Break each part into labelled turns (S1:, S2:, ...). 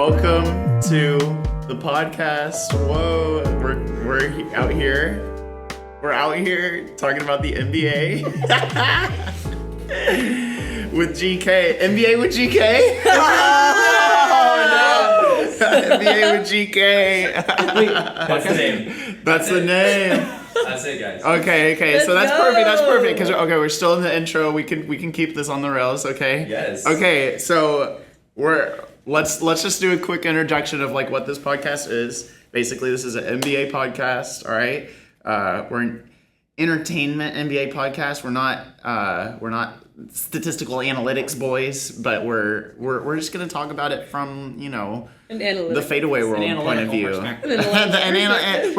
S1: Welcome to the podcast. Whoa, we're out here. We're out here talking about the NBA with GK. NBA with GK? Oh no! NBA with GK.
S2: Wait, that's the name.
S1: That's the name.
S2: That's it, guys.
S1: Okay. So that's perfect. That's perfect. Because we're still in the intro. We can keep this on the rails. Okay.
S2: Yes.
S1: Okay. So let's just do a quick introduction of like what this podcast is. Basically, this is an NBA podcast. All right. We're an entertainment NBA podcast. We're not statistical analytics boys, but we're just gonna talk about it from the Fadeaway world point of view. We're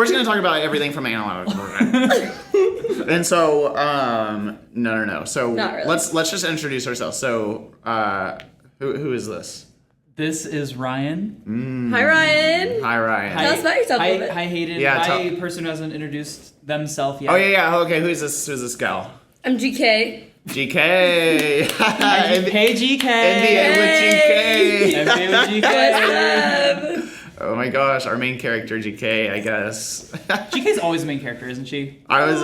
S1: just gonna talk about everything from an analytical. And so no. So really. Let's just introduce ourselves. So who is this?
S3: This is Ryan.
S4: Hi, Ryan.
S1: Hi, Ryan.
S4: Tell us about yourself a little bit.
S3: Hi, Hayden.
S1: Yeah,
S3: Hi, person who hasn't introduced themselves yet.
S1: Oh yeah. Okay, who's this gal?
S4: I'm GK.
S1: GK.
S3: Hey, GK.
S1: NBA with GK.
S3: NBA with GK.
S4: What's up?
S1: Oh my gosh, our main character GK, I guess.
S3: GK's always the main character, isn't she?
S1: I was.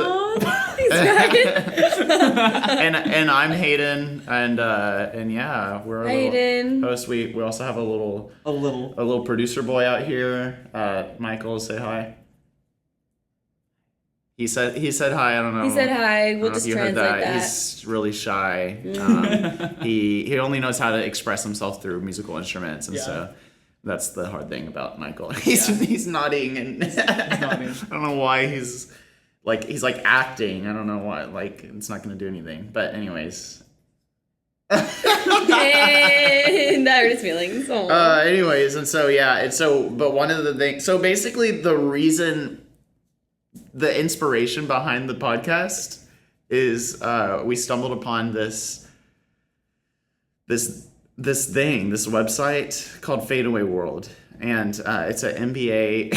S4: Thanks, Ryan.
S1: and I'm Hayden, and yeah, we're a
S4: Hayden.
S1: little host. We also have a little producer boy out here. Michael, say hi. He said hi. I don't know.
S4: He said hi. We'll just translate that.
S1: He's really shy. He only knows how to express himself through musical instruments, and so that's the hard thing about Michael. He's nodding, and I don't know why he's like acting. I don't know why. Like it's not going to do anything. But anyways.
S4: That hurt his feelings.
S1: Anyways, and so yeah, but one of the things. So basically, the inspiration behind the podcast is we stumbled upon this website called Fadeaway World, and it's an NBA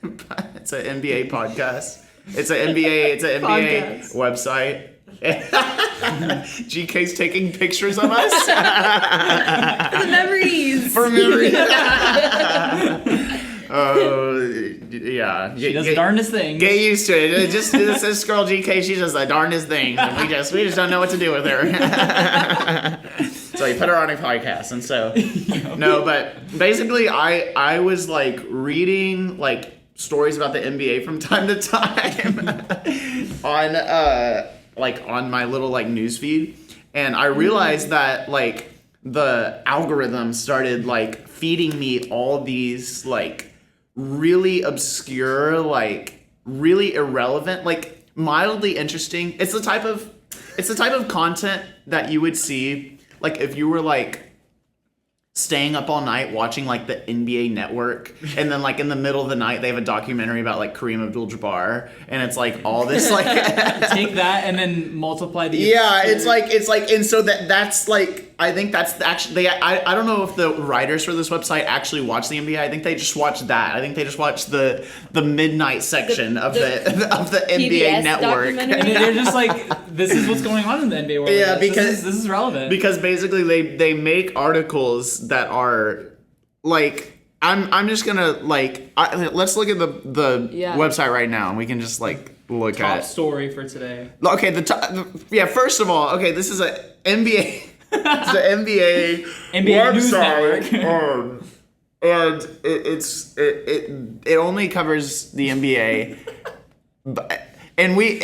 S1: podcast. It's an NBA website. GK's taking pictures of us.
S4: For memories.
S1: Oh, yeah.
S3: She does the darndest thing.
S1: Get used to it. This girl GK, she does the darndest thing. And we just don't know what to do with her. So you put her on a podcast, and so no, but basically I was like reading like stories about the NBA from time to time on my little like news feed, and I realized that like the algorithm started like feeding me all these like really obscure, like really irrelevant, like mildly interesting. It's the type of content that you would see like if you were like staying up all night watching like the NBA Network, and then like in the middle of the night they have a documentary about like Kareem Abdul-Jabbar, and it's like all this like
S3: take that and then multiply the
S1: it's like and so that's like I think that's actually I don't know if the writers for this website actually watch the NBA. I think they just watch that. I think they just watch the midnight section of the NBA Network.
S3: And they're just like, this is what's going on in the NBA world.
S1: Yeah, because
S3: this is relevant.
S1: Because basically they make articles that are like I'm just gonna like let's look at the website right now, and we can just like look
S3: top
S1: at
S3: top story for today.
S1: Okay, first of all, okay, this is a NBA. It's the NBA website, and it only covers the NBA. And we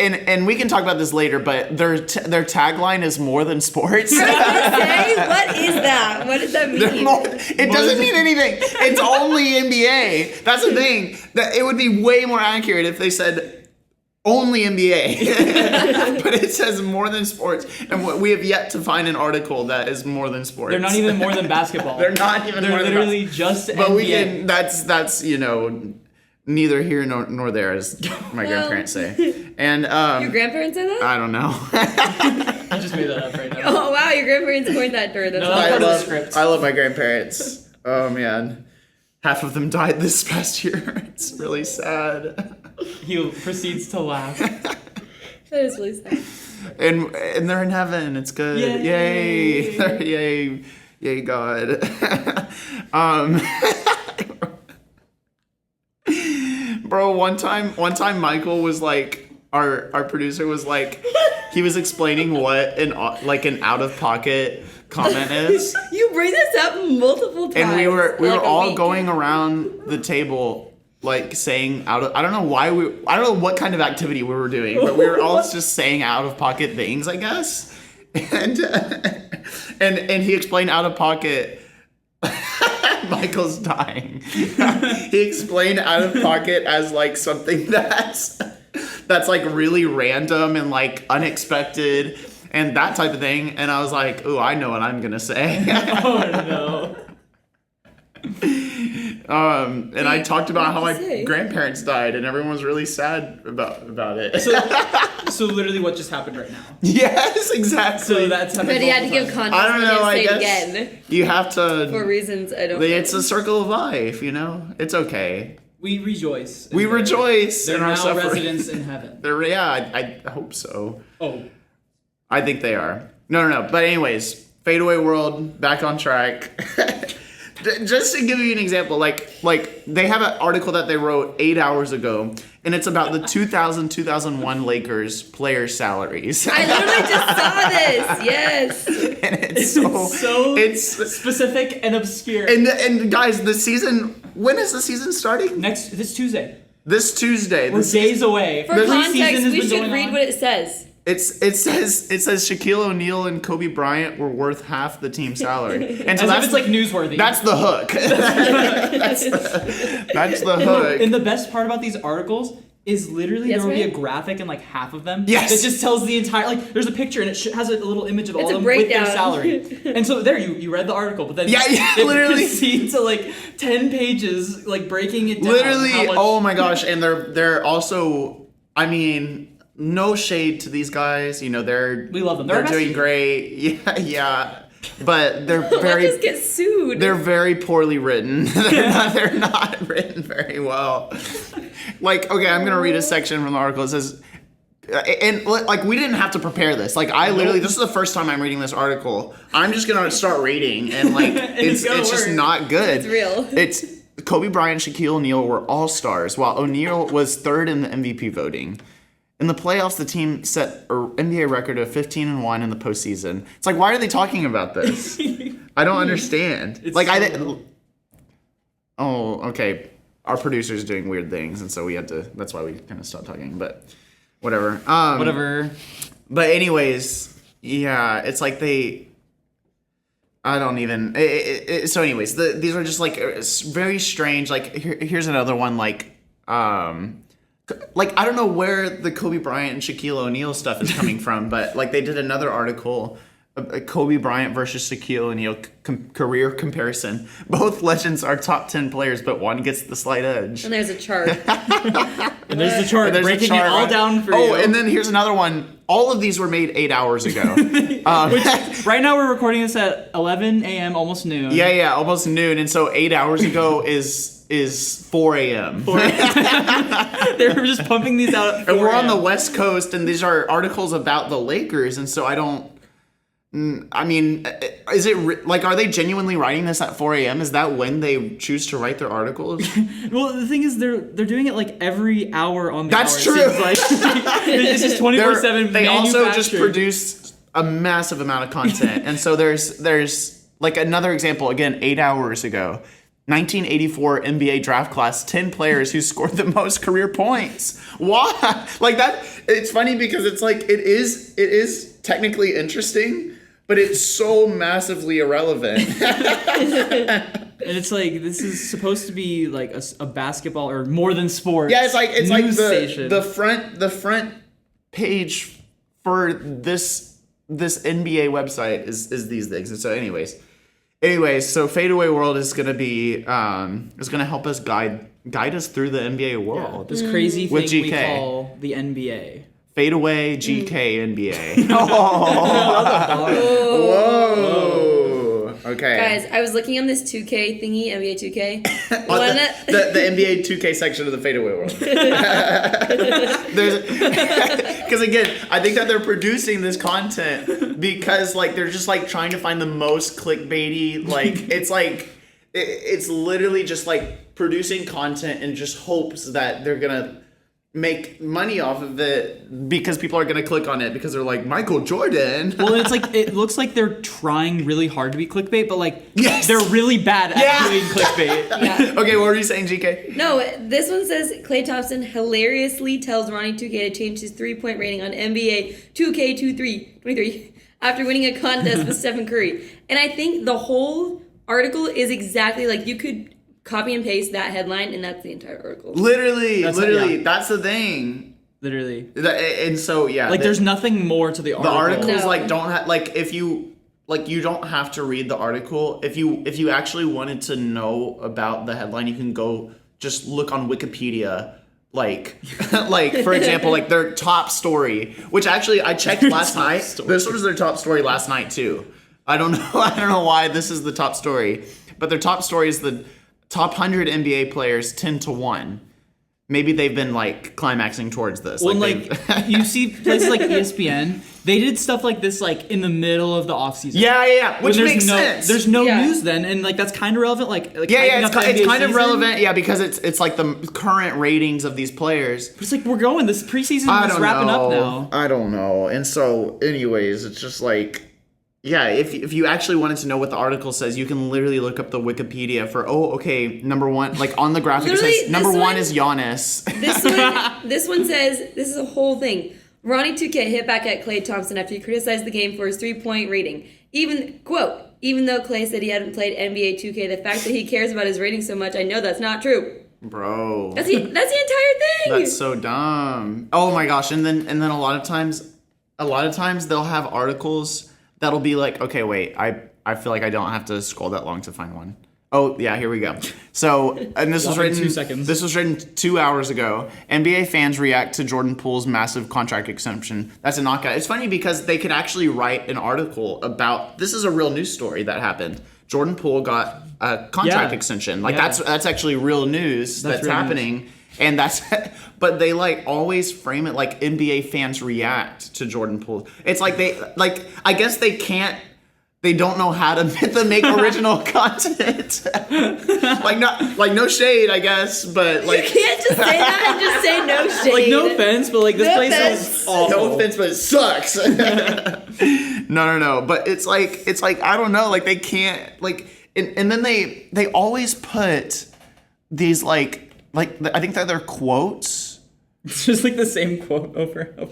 S1: can talk about this later, but their tagline is more than sports.
S4: I was gonna say, what is that? What does that mean?
S1: It doesn't mean anything. It's only NBA. That's the thing. That it would be way more accurate if they said only NBA. But it says more than sports, and we have yet to find an article that is more than sports.
S3: They're not even more than basketball.
S1: They're not even.
S3: They're
S1: more
S3: literally
S1: than
S3: just.
S1: But
S3: NBA.
S1: we can. That's neither here nor there, as my grandparents say. And
S4: your grandparents say that?
S1: I don't know.
S3: I just made that up right now.
S4: Oh wow, your grandparents coined that term.
S1: I love my grandparents. Oh man, half of them died this past year. It's really sad.
S3: He proceeds to laugh.
S4: That is really sad.
S1: And they're in heaven. It's good. Yay. Yay. Yay, God. Bro, one time Michael was like, our producer was like, he was explaining what an out of pocket comment is.
S4: You bring this up multiple times.
S1: And we were
S4: like
S1: all going around the table like saying I don't know what kind of activity we were doing, but we were all just saying out of pocket things, I guess. And he explained out of pocket. Michael's dying. He explained out of pocket as like something that's like really random and like unexpected and that type of thing. And I was like, ooh, I know what I'm gonna say.
S3: Oh no.
S1: And I talked about how my
S4: say?
S1: grandparents died, and everyone was really sad about it.
S3: So literally, what just happened right now?
S1: Yes, exactly.
S3: So that's happened.
S4: But he had to give context.
S1: I don't know. I guess
S4: say it again
S1: you have to.
S4: for reasons I don't.
S1: It's a circle of life, you know. It's okay.
S3: We rejoice.
S1: We rejoice
S3: They're
S1: in our
S3: now
S1: suffering.
S3: residents in heaven.
S1: I hope so.
S3: Oh.
S1: I think they are. No. But anyways, Fadeaway World back on track. Just to give you an example, like they have an article that they wrote 8 hours ago, and it's about the 2000-2001 Lakers players' salaries.
S4: I literally just saw this. Yes.
S1: And it's
S3: so specific and obscure.
S1: And guys, the season. When is the season starting?
S3: This Tuesday.
S1: This Tuesday.
S3: We're days away.
S4: For context, we should read what it says.
S1: It says Shaquille O'Neal and Kobe Bryant were worth half the team salary, and so
S3: As
S1: that's
S3: if it's like newsworthy.
S1: That's the hook. that's the hook.
S3: And the best part about these articles is literally
S4: Yes,
S3: there will be a
S4: right?
S3: graphic in like half of them.
S1: Yes.
S3: That just tells the entire, like, there's a picture and it has a little image of all
S4: It's a
S3: of them with their
S4: breakdown.
S3: salary. And so there, you read the article, but then
S1: Yeah, literally.
S3: proceed to like 10 pages, like breaking it down.
S1: Literally,
S3: how much-
S1: oh my gosh, and they're also, I mean, no shade to these guys. You know,
S3: We love them.
S1: They're
S3: They're our
S1: doing
S3: besties.
S1: great. Yeah. But they're
S4: Let
S1: very
S4: us get sued.
S1: they're very poorly written. they're not written very well. Like, okay, I'm gonna read a section from the article. It says, and like we didn't have to prepare this. Like I literally, this is the first time I'm reading this article. I'm just gonna start reading, and like it's just
S3: work.
S1: not good.
S4: It's real.
S1: It's Kobe Bryant, Shaquille O'Neal were all stars, while O'Neal was third in the MVP voting. In the playoffs, the team set an NBA record of 15-1 in the postseason. It's like, why are they talking about this? I don't understand.
S3: It's
S1: Like,
S3: so
S1: oh, okay. Our producer's doing weird things, and so we had to. That's why we kind of stopped talking. But whatever.
S3: Whatever.
S1: But anyways, yeah, it's like they. I don't even. So, anyways, these are just like very strange. Like, here's another one. Like, I don't know where the Kobe Bryant and Shaquille O'Neal stuff is coming from, but like they did another article, Kobe Bryant versus Shaquille O'Neal career comparison. Both legends are top 10 players, but one gets the slight edge.
S4: And there's a chart.
S3: And there's the chart
S1: There's a
S3: breaking
S1: chart,
S3: it all
S1: right?
S3: down for you.
S1: Oh, and then here's another one. All of these were made 8 hours ago.
S3: Right now we're recording this at 11 a.m., almost noon.
S1: Yeah, almost noon. And so 8 hours ago is 4 a.m.
S3: They were just pumping these out at 4
S1: And we're on the
S3: a.m.
S1: West Coast, and these are articles about the Lakers, and so I don't. I mean, is it like, are they genuinely writing this at 4 a.m.? Is that when they choose to write their articles?
S3: Well, the thing is, they're doing it like every hour on the
S1: That's
S3: hour.
S1: true.
S3: It seems like it's just 24/7.
S1: They also just
S3: manufactured.
S1: produce a massive amount of content, and so there's like another example again 8 hours ago. 1984 NBA draft class, 10 players who scored the most career points. Why? Like that, it's funny because it's like, it is technically interesting, but it's so massively irrelevant.
S3: And it's like, this is supposed to be like a basketball or more than sports.
S1: Yeah, it's like
S3: news station.
S1: the front page for this NBA website is these things. And so anyways, so Fadeaway World is gonna help us guide us through the NBA world.
S3: This crazy
S1: With
S3: thing we
S1: GK.
S3: call the NBA.
S1: Fadeaway GK NBA. Oh. Whoa. Okay.
S4: Guys, I was looking on this 2K thingy, NBA 2K.
S1: The NBA 2K section of the Fadeaway world. Because again, I think that they're producing this content because like they're just like trying to find the most clickbaity. It's literally just like producing content in just hopes that they're gonna make money off of it because people are gonna click on it because they're like Michael Jordan.
S3: Well, it's like it looks like they're trying really hard to be clickbait, but like
S1: Yes.
S3: they're really bad at doing clickbait.
S4: Yeah.
S1: Okay, what were you saying, GK?
S4: No, this one says Klay Thompson hilariously tells Ronnie 2K to change his 3-point rating on NBA 2K23 after winning a contest with Stephen Curry. And I think the whole article is exactly like you could copy and paste that headline and that's the entire article.
S1: Literally,
S3: That's
S1: that's the thing.
S3: Literally.
S1: And so yeah,
S3: Like there's nothing more to the article.
S1: the articles
S4: No.
S1: like don't have like if you like you don't have to read the article if you actually wanted to know about the headline you can go just look on Wikipedia like for example like their top story which actually I checked last night this was their top story last night too. I don't know why this is the top story but their top story is the top 100 NBA players 10-1. Maybe they've been like climaxing towards this.
S3: Well, like you see places like ESPN, they did stuff like this like in the middle of the offseason.
S1: yeah, which
S3: When there's
S1: makes
S3: no,
S1: sense.
S3: There's no
S4: Yeah.
S3: news then, and like that's kind of relevant. Like
S1: Yeah,
S3: hyping up the
S1: it's
S3: NBA
S1: kind of
S3: season.
S1: relevant. Yeah, because it's like the current ratings of these players.
S3: But it's like we're going. This preseason
S1: I
S3: is
S1: don't
S3: wrapping
S1: know.
S3: up now.
S1: I don't know. And so, anyways, it's just like, yeah, if you actually wanted to know what the article says, you can literally look up the Wikipedia for, okay, number one, like on the graphic it
S4: Literally,
S1: says, number
S4: this
S1: one
S4: one-
S1: is Giannis.
S4: This one says, this is a whole thing. Ronnie 2K hit back at Klay Thompson after he criticized the game for his 3-point rating. Even though Klay said he hadn't played NBA 2K, the fact that he cares about his rating so much, I know that's not true.
S1: Bro.
S4: That's the entire thing.
S1: That's so dumb. Oh my gosh. And then a lot of times they'll have articles that'll be like, okay, wait, I feel like I don't have to scroll that long to find one. Oh, yeah, here we go. So, and this was
S3: Love in
S1: written
S3: 2 seconds.
S1: This was written 2 hours ago. NBA fans react to Jordan Poole's massive contract extension. That's a knockout. It's funny because they could actually write an article about this is a real news story that happened. Jordan Poole got a contract
S3: Yeah.
S1: extension. Like
S3: Yeah.
S1: that's actually real news that's
S3: real
S1: happening. And that's, but they like always frame it like NBA fans react to Jordan Poole. It's like I guess they don't know how to make original content. no shade, I guess, but like.
S4: You can't just say that and just say no shade.
S3: Like no offense, but like this
S4: No
S3: place
S4: offense.
S3: is awful.
S1: No offense, but it sucks. No. But it's like I don't know. Like they can't like, and then they always put these like I think they're quotes.
S3: It's just like the same quote over and over.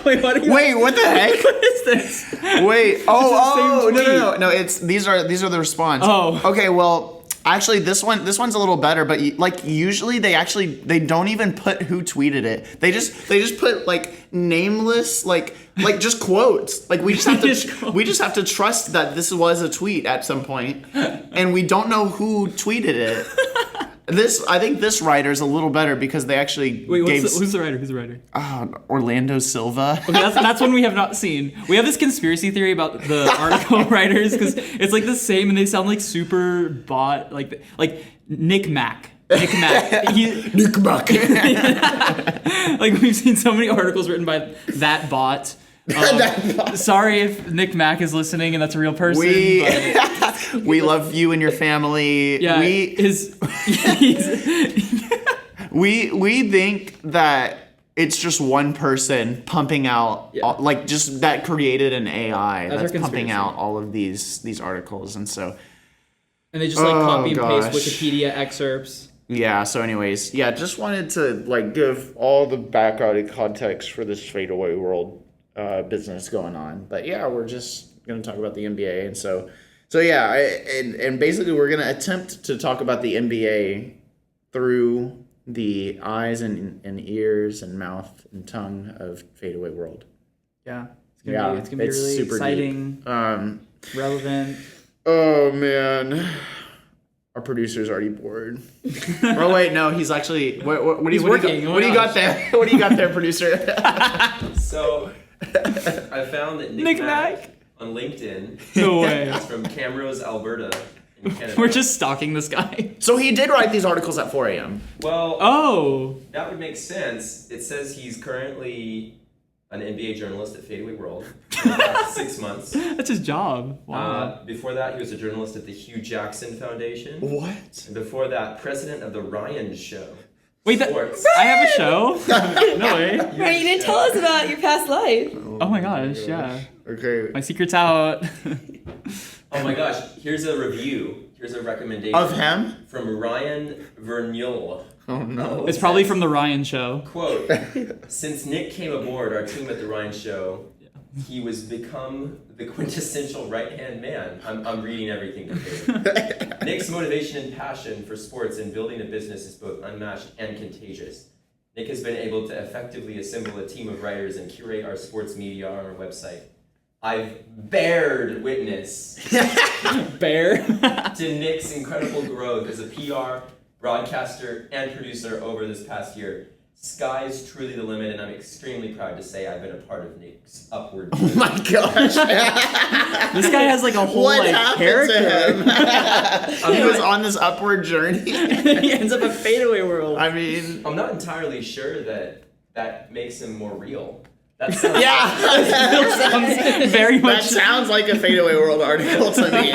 S3: Wait, what are you?
S1: Wait, what the heck?
S3: What is this?
S1: Wait.
S3: the same
S1: No.
S3: tweet.
S1: No, it's these are the response.
S3: Oh.
S1: Okay, well, actually this one's a little better, but like usually they don't even put who tweeted it. They just put like nameless like just quotes. Like we just have to trust that this was a tweet at some point and we don't know who tweeted it. I think this writer's a little better because they actually
S3: Wait,
S1: gave
S3: who's the writer? Who's the writer?
S1: Orlando Silva.
S3: Okay, that's one we have not seen. We have this conspiracy theory about the article writers because it's like the same and they sound like super bot, like Nick Mack. Nick Mack.
S1: Nick Mack.
S3: Like we've seen so many articles written by that bot. Sorry if Nick Mack is listening and that's a real person. But
S1: We love you and your family.
S3: yeah,
S1: We think that it's just one person pumping out, like just that created an AI
S3: That's
S1: that's
S3: our
S1: pumping
S3: conspiracy.
S1: out all of these articles, and so
S3: and they just like copy and
S1: gosh.
S3: paste Wikipedia excerpts.
S1: yeah. So, anyways, yeah, just wanted to like give all the background context for this Fadeaway world business going on, but yeah, we're just gonna talk about the NBA, and so yeah, and basically we're gonna attempt to talk about the NBA through the eyes and ears and mouth and tongue of Fadeaway world.
S3: Yeah, it's gonna be
S1: it's
S3: really
S1: super
S3: exciting,
S1: deep.
S3: relevant.
S1: Oh man, our producer's already bored. Oh wait, no, he's actually. What do you
S3: working. Oh
S1: What do you got
S3: my
S1: there? What do you got there, producer?
S2: So, I found that
S3: Nick Mack.
S2: on LinkedIn.
S3: No way.
S2: It's from Camrose, Alberta, in Canada.
S3: We're just stalking this guy.
S1: So he did write these articles at 4 a.m.
S2: Well,
S3: Oh.
S2: that would make sense. It says he's currently an NBA journalist at Fadeaway World for the past 6 months.
S3: That's his job. Wow.
S2: Before that, he was a journalist at the Hugh Jackson Foundation.
S1: What?
S2: And before that, president of the Ryan Show.
S3: Wait,
S2: Sports.
S3: I have a show? No way.
S4: Right, you didn't tell us about your past life.
S3: Oh my gosh, yeah.
S1: Okay.
S3: My secret's out.
S2: Oh my gosh, here's a review. Here's a recommendation.
S1: Of him?
S2: From Ryan Verneuil.
S1: Oh no.
S3: It's probably from the Ryan Show.
S2: Quote, since Nick came aboard our team at the Ryan Show, he was become the quintessential right-hand man. I'm reading everything today. Nick's motivation and passion for sports and building a business is both unmatched and contagious. Nick has been able to effectively assemble a team of writers and curate our sports media on our website. I've bared witness
S3: Bear.
S2: to Nick's incredible growth as a PR, broadcaster, and producer over this past year. Sky's truly the limit, and I'm extremely proud to say I've been a part of Nick's upward
S1: Oh
S2: journey.
S1: my gosh.
S3: This guy has like a whole
S1: What
S3: like
S1: happened
S3: character.
S1: to him? He was on this upward journey.
S3: He ends up at Fadeaway World.
S1: I mean,
S2: I'm not entirely sure that makes him more real. That sounds
S1: yeah.
S3: Sounds very
S1: That
S3: much
S1: sounds like a Fadeaway World article to me.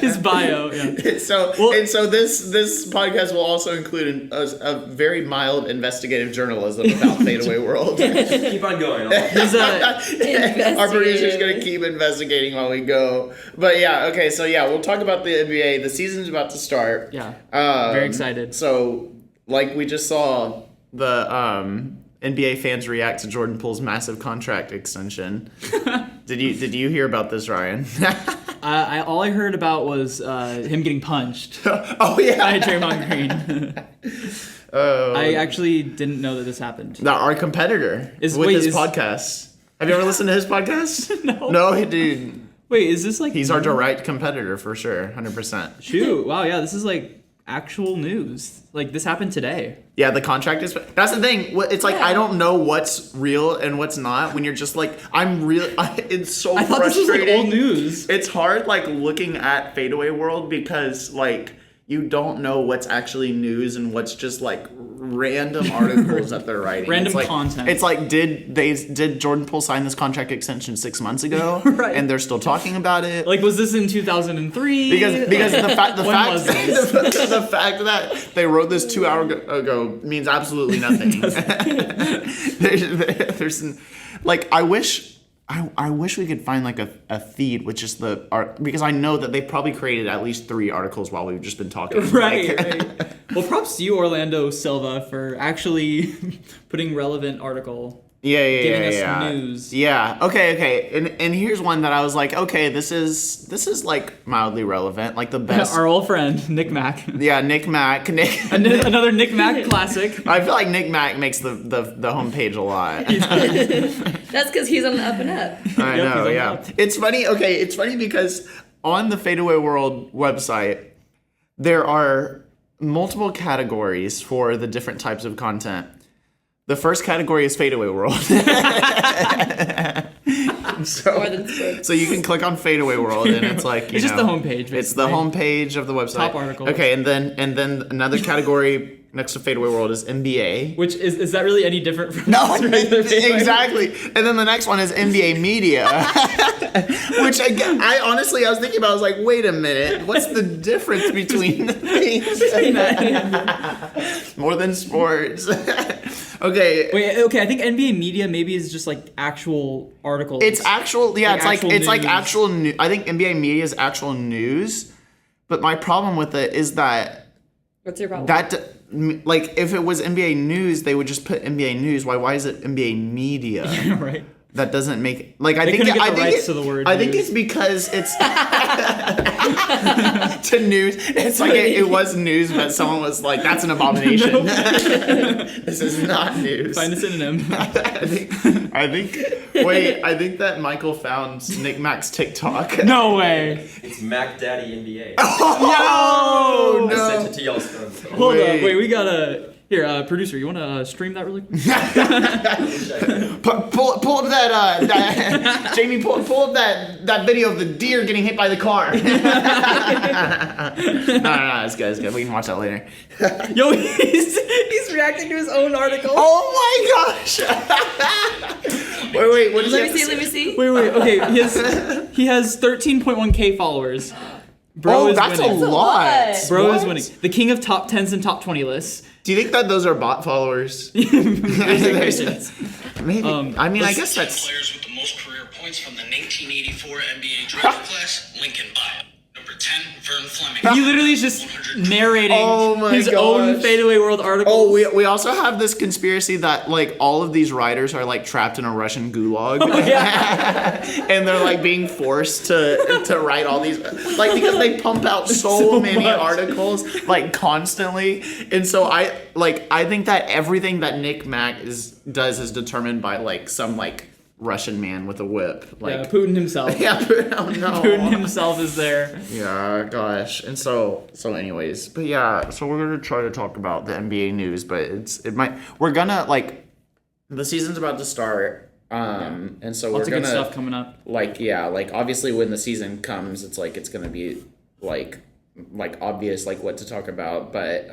S3: his bio. Yeah.
S1: So
S3: Well-
S1: and so this podcast will also include a very mild investigative journalism about Fadeaway World.
S2: keep on going.
S3: There's a
S1: Our producer's gonna keep investigating while we go. But yeah, okay, so yeah, we'll talk about the NBA. The season's about to start.
S3: yeah.
S1: Um,
S3: Very excited.
S1: So, like we just saw, the NBA fans react to Jordan Poole's massive contract extension. Did you hear about this, Ryan?
S3: All I heard about was him getting punched
S1: Oh yeah.
S3: by Draymond Green. I actually didn't know that this happened.
S1: Our competitor with his podcast. Have you ever listened to his podcast?
S3: No.
S1: No, dude.
S3: Wait, is this like
S1: He's our direct competitor for sure, 100%.
S3: Shoot! Wow, yeah, this is like actual news. Like this happened today.
S1: Yeah, the contract is. That's the thing. It's like I don't know what's real and what's not. When you're just like, it's so
S3: I thought this was like
S1: frustrating.
S3: old news.
S1: It's hard, like looking at Fadeaway World because like you don't know what's actually news and what's just like random articles that they're writing.
S3: Random
S1: it's like,
S3: content.
S1: It's like did Jordan Poole sign this contract extension 6 months ago,
S3: Right.
S1: and they're still talking about it?
S3: Like, was this in 2003?
S1: Because the fact
S3: When was this?
S1: the fact that they wrote this 2 hours ago means absolutely nothing. there's like I wish we could find like a feed with just the art, because I know that they've probably created at least 3 articles while we've just been talking.
S3: Right,
S1: Like,
S3: right. Well, props to you, Orlando Silva, for actually putting relevant article. Giving us news.
S1: Yeah. Okay. And here's one that I was like, okay, this is like mildly relevant, like the best.
S3: Our old friend Nick Mack.
S1: Yeah, Nick Mack.
S3: Another Nick Mack classic.
S1: I feel like Nick Mack makes the homepage a lot.
S4: That's because he's on the up and up.
S1: I
S3: Yep,
S1: know,
S3: he's on
S1: yeah.
S3: top.
S1: It's funny. Okay, it's funny because on the Fadeaway World website, there are multiple categories for the different types of content. The first category is Fadeaway World.
S4: More than sports.
S1: So you can click on Fadeaway World, and it's like
S3: It's just the homepage,
S1: It's the
S3: basically.
S1: homepage of the website.
S3: Top article.
S1: Okay, and then another caguary next to Fadeaway World is NBA.
S3: Which is that really any different from
S1: No,
S3: just regular Fadeaway?
S1: exactly. And then the next one is NBA Media, which again, I was thinking about. I was like, wait a minute, what's the difference between these? More than sports. Okay.
S3: Wait, okay. I think NBA Media maybe is just like actual articles.
S1: It's actual, yeah.
S3: Like
S1: It's like
S3: news.
S1: actual news. I think NBA Media is actual news, but my problem with it is that
S4: What's your problem?
S1: like if it was NBA News, they would just put NBA News. Why is it NBA Media?
S3: right.
S1: That doesn't make like I
S3: They
S1: think
S3: couldn't get
S1: I
S3: the
S1: think
S3: rights to the word
S1: I think
S3: news.
S1: it's because it's to news. It's like it was news, but someone was like, "That's an abomination. This is not news."
S3: Find a synonym.
S1: I think that Michael found Nick Mack's TikTok.
S3: No way.
S2: It's Mac Daddy NBA.
S1: Oh
S2: I
S1: no!
S2: sent it to y'all's phone.
S3: Hold
S1: Wait.
S3: up. Wait, we gotta. Here, producer, you want to stream that really quick?
S1: Pull up that Jamie. Pull up that video of the deer getting hit by the car. No, it's good. It's good. We can watch that later.
S3: Yo, he's reacting to his own article.
S1: Oh my gosh! wait. What did
S4: Let me see.
S3: Wait. Okay, he has 13.1k followers. Bro is
S1: that's
S3: winning.
S1: a lot.
S3: Bro
S1: What?
S3: is winning. The king of top 10s and top 20 lists.
S1: Do you think that those are bot followers? Maybe. I mean, I guess that's.
S5: Players with the most career points from the 1984 NBA draft class, Lincoln bio. Number 10, Vern Fleming.
S3: He literally is just narrating
S1: Oh my
S3: his
S1: gosh.
S3: own Fadeaway World article.
S1: Oh, we also have this conspiracy that like all of these writers are like trapped in a Russian gulag, and they're like being forced to write all these like because they pump out so many
S3: much.
S1: articles like constantly, and so I think that everything that Nick Mack does is determined by like some like Russian man with a whip, like
S3: Yeah, Putin himself.
S1: yeah, oh no.
S3: Putin himself is there.
S1: Yeah, gosh. And so anyways, but yeah, so we're gonna try to talk about the NBA news, but we're gonna like the season's about to start. And so
S3: Lots
S1: we're
S3: of
S1: gonna
S3: good stuff coming up.
S1: like obviously when the season comes, it's gonna be like obvious like what to talk about, but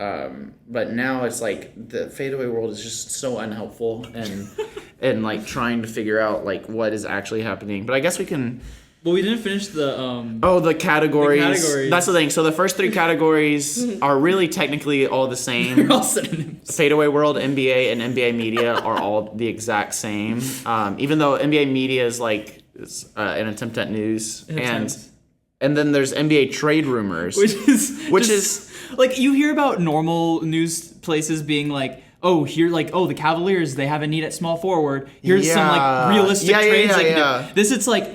S1: now it's like the Fadeaway world is just so unhelpful and like trying to figure out like what is actually happening. But I guess we can.
S3: Well, we didn't finish the
S1: The categories.
S3: The categories.
S1: That's the thing. So the first 3 categories are really technically all the same.
S3: They're all synonyms.
S1: Fadeaway World, NBA, and NBA Media are all the exact same. Even though NBA Media is an attempt at news, and then there's NBA trade rumors,
S3: Which is like you hear about normal news places being like, oh, the Cavaliers, they have a need at small forward. Here's some like realistic trades they can do. This it's like,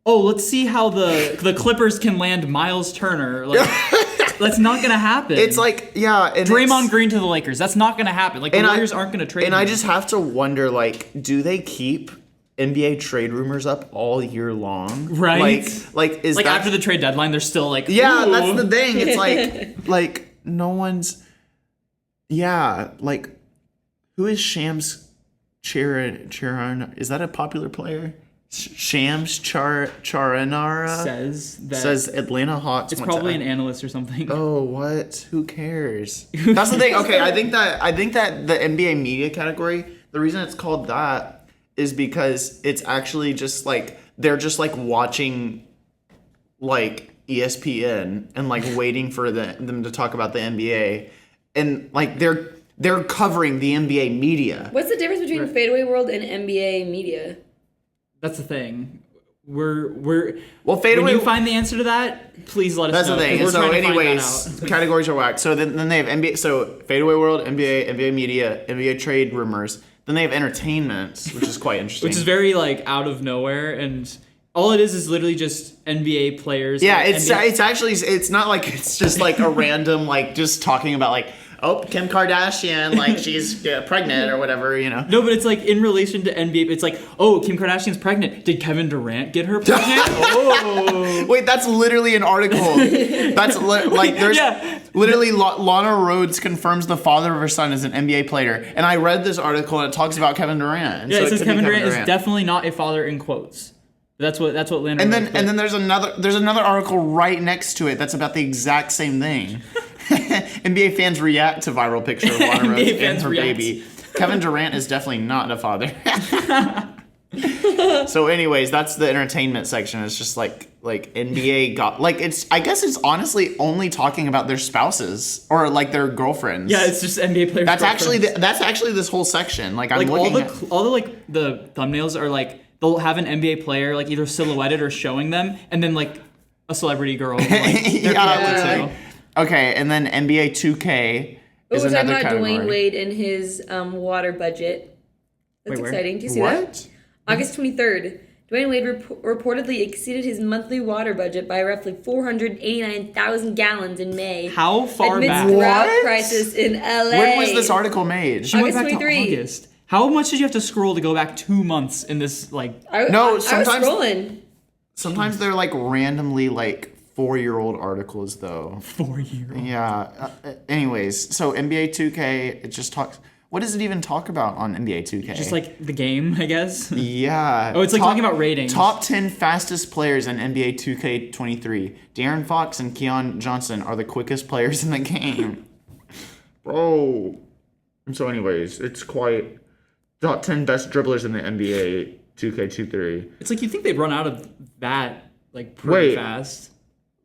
S3: oh, let's see how the Clippers can land Miles Turner. Like that's not gonna happen.
S1: It's like and
S3: Draymond Green to the Lakers. That's not gonna happen. Like the Warriors aren't gonna trade.
S1: And
S3: him.
S1: I just have to wonder, like, do they keep NBA trade rumors up all year long?
S3: Right.
S1: Like is
S3: like
S1: that,
S3: after the trade deadline, they're still like,
S1: yeah,
S3: ooh.
S1: that's the thing. It's like no one's. Yeah, like who is Shams Charan? Is that a popular player? Shams Charanara says Atlanta Hawks.
S3: It's probably an analyst or something.
S1: Oh, what? Who cares? That's the thing. Okay, I think that the NBA media category, the reason it's called that is because it's actually just like they're just like watching like ESPN and like waiting for them to talk about the NBA, and like they're covering the NBA media.
S4: What's the difference between Fadeaway World and NBA Media?
S3: That's the thing. We're
S1: well, Fadeaway.
S3: When you find the answer to that, please let us know.
S1: That's the thing.
S3: We're
S1: So,
S3: trying to find that
S1: anyways,
S3: out.
S1: categories are whacked. So then they have NBA. So Fadeaway World, NBA Media, NBA trade rumors. Then they have entertainment, which is quite interesting.
S3: Which is very like out of nowhere, and all it is literally just NBA players.
S1: Yeah,
S3: like,
S1: it's actually not like it's just like a random like just talking about like, oh, Kim Kardashian, like she's pregnant or whatever, you know.
S3: No, but it's like in relation to NBA. It's like, oh, Kim Kardashian's pregnant. Did Kevin Durant get her pregnant? Oh,
S1: wait, that's literally an article. That's like there's literally Lana Rhoades confirms the father of her son is an NBA player, and I read this article and it talks about Kevin Durant. And
S3: yeah,
S1: so
S3: it says
S1: could be
S3: Kevin Durant is definitely not a father in quotes. That's what Lana.
S1: And then there's another article right next to it that's about the exact same thing. NBA fans react to viral picture of Lana Rhoades and her baby. Kevin Durant is definitely not a father. So anyways, that's the entertainment section. It's just like NBA got like I guess it's honestly only talking about their spouses or like their girlfriends.
S3: Yeah, it's just NBA players.
S1: That's actually this whole section. Like I'm looking
S3: all the like the thumbnails are like they'll have an NBA player like either silhouetted or showing them, and then like a celebrity girl. Like,
S1: yeah. Okay, and then NBA 2K is
S4: we're talking
S1: another
S4: about
S1: category.
S4: Dwayne Wade and his water budget. That's exciting. Do you see that? August 23rd. Dwayne Wade reportedly exceeded his monthly water budget by roughly 489,000 gallons in May.
S3: How far
S4: amidst
S3: back?
S4: drought crisis in LA.
S1: When was this article made?
S3: She went
S4: August
S3: back
S4: 23.
S3: to August. How much did you have to scroll to go back 2 months in this like?
S4: I was scrolling.
S1: Sometimes they're like randomly like 4-year-old articles though.
S3: 4-year-old.
S1: Yeah. Anyways, so NBA 2K, it just talks. What does it even talk about on NBA 2K?
S3: Just like the game, I guess.
S1: Yeah.
S3: Oh, it's like talking about ratings.
S1: Top 10 fastest players in NBA 2K23. De'Aaron Fox and Keon Johnson are the quickest players in the game. Bro. And so anyways, it's quite top 10 best dribblers in the NBA 2K23.
S3: It's like you think they'd run out of that like pretty fast.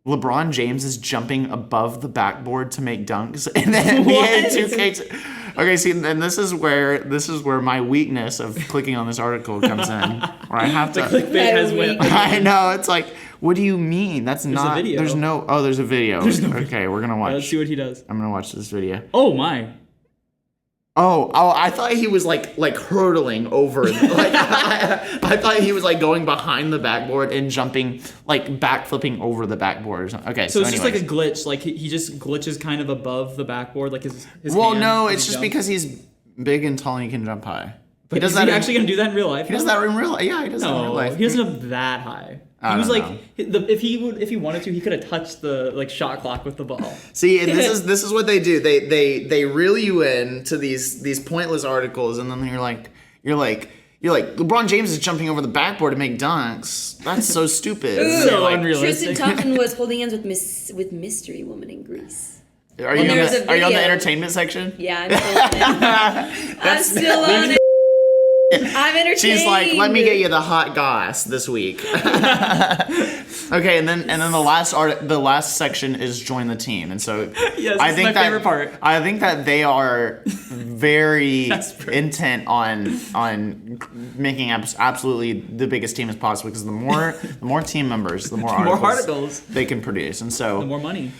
S1: LeBron James is jumping above the backboard to make dunks in the NBA 2K. Okay, see, and this is where my weakness of clicking on this article comes in, where I have to.
S3: Clickbait has win.
S1: I know, it's like, what do you mean? That's not.
S3: A video.
S1: There's no. Oh, there's a video. Okay, we're gonna watch.
S3: Let's see what he does.
S1: I'm gonna watch this video.
S3: Oh my.
S1: Oh! I thought he was like hurtling over. Like I thought he was like going behind the backboard and jumping, like backflipping over the backboard or something. Okay,
S3: so it's just like a glitch. Like he just glitches kind of above the backboard, like his
S1: Well,
S3: hand
S1: no,
S3: when
S1: it's
S3: he
S1: just
S3: jumps.
S1: because he's big and tall and he can jump high.
S3: But is he actually gonna do that in real life?
S1: He does that in real life. Yeah, he does that in real life.
S3: He doesn't jump that high.
S1: I
S3: He was
S1: don't
S3: like,
S1: know.
S3: if he wanted to, he could have touched the like shot clock with the ball.
S1: See, and this is what they do. They reel you in to these pointless articles, and then you're like LeBron James is jumping over the backboard to make dunks. That's so stupid.
S4: Ooh,
S3: So
S1: Like,
S3: unrealistic.
S4: Tristan Thompson was holding hands with Mystery Woman in Greece.
S1: are you
S4: there's a
S1: on the
S4: video.
S1: entertainment section?
S4: Yeah, I'm still on it. I'm entertained.
S1: She's like, let me get you the hot goss this week. Okay, and then the last section is join the team, and so
S3: Yes,
S1: I
S3: this
S1: think
S3: is my favorite part.
S1: I think that they are very
S3: Desperate.
S1: intent on making absolutely the biggest team as possible, because the more team members, the more articles they can produce, and so
S3: The more money.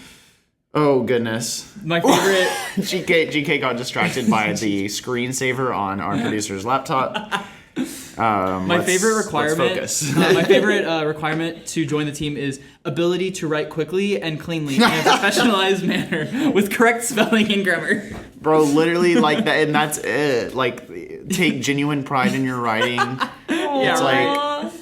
S1: oh goodness.
S3: My favorite.
S1: GK got distracted by the screensaver on our producer's laptop.
S3: My favorite requirement.
S1: Let's focus.
S3: My favorite requirement to join the team is ability to write quickly and cleanly in a professionalized manner with correct spelling and grammar.
S1: Bro, literally like that, and that's it. Like, take genuine pride in your writing.
S3: Yeah,
S1: It's
S3: right.
S1: like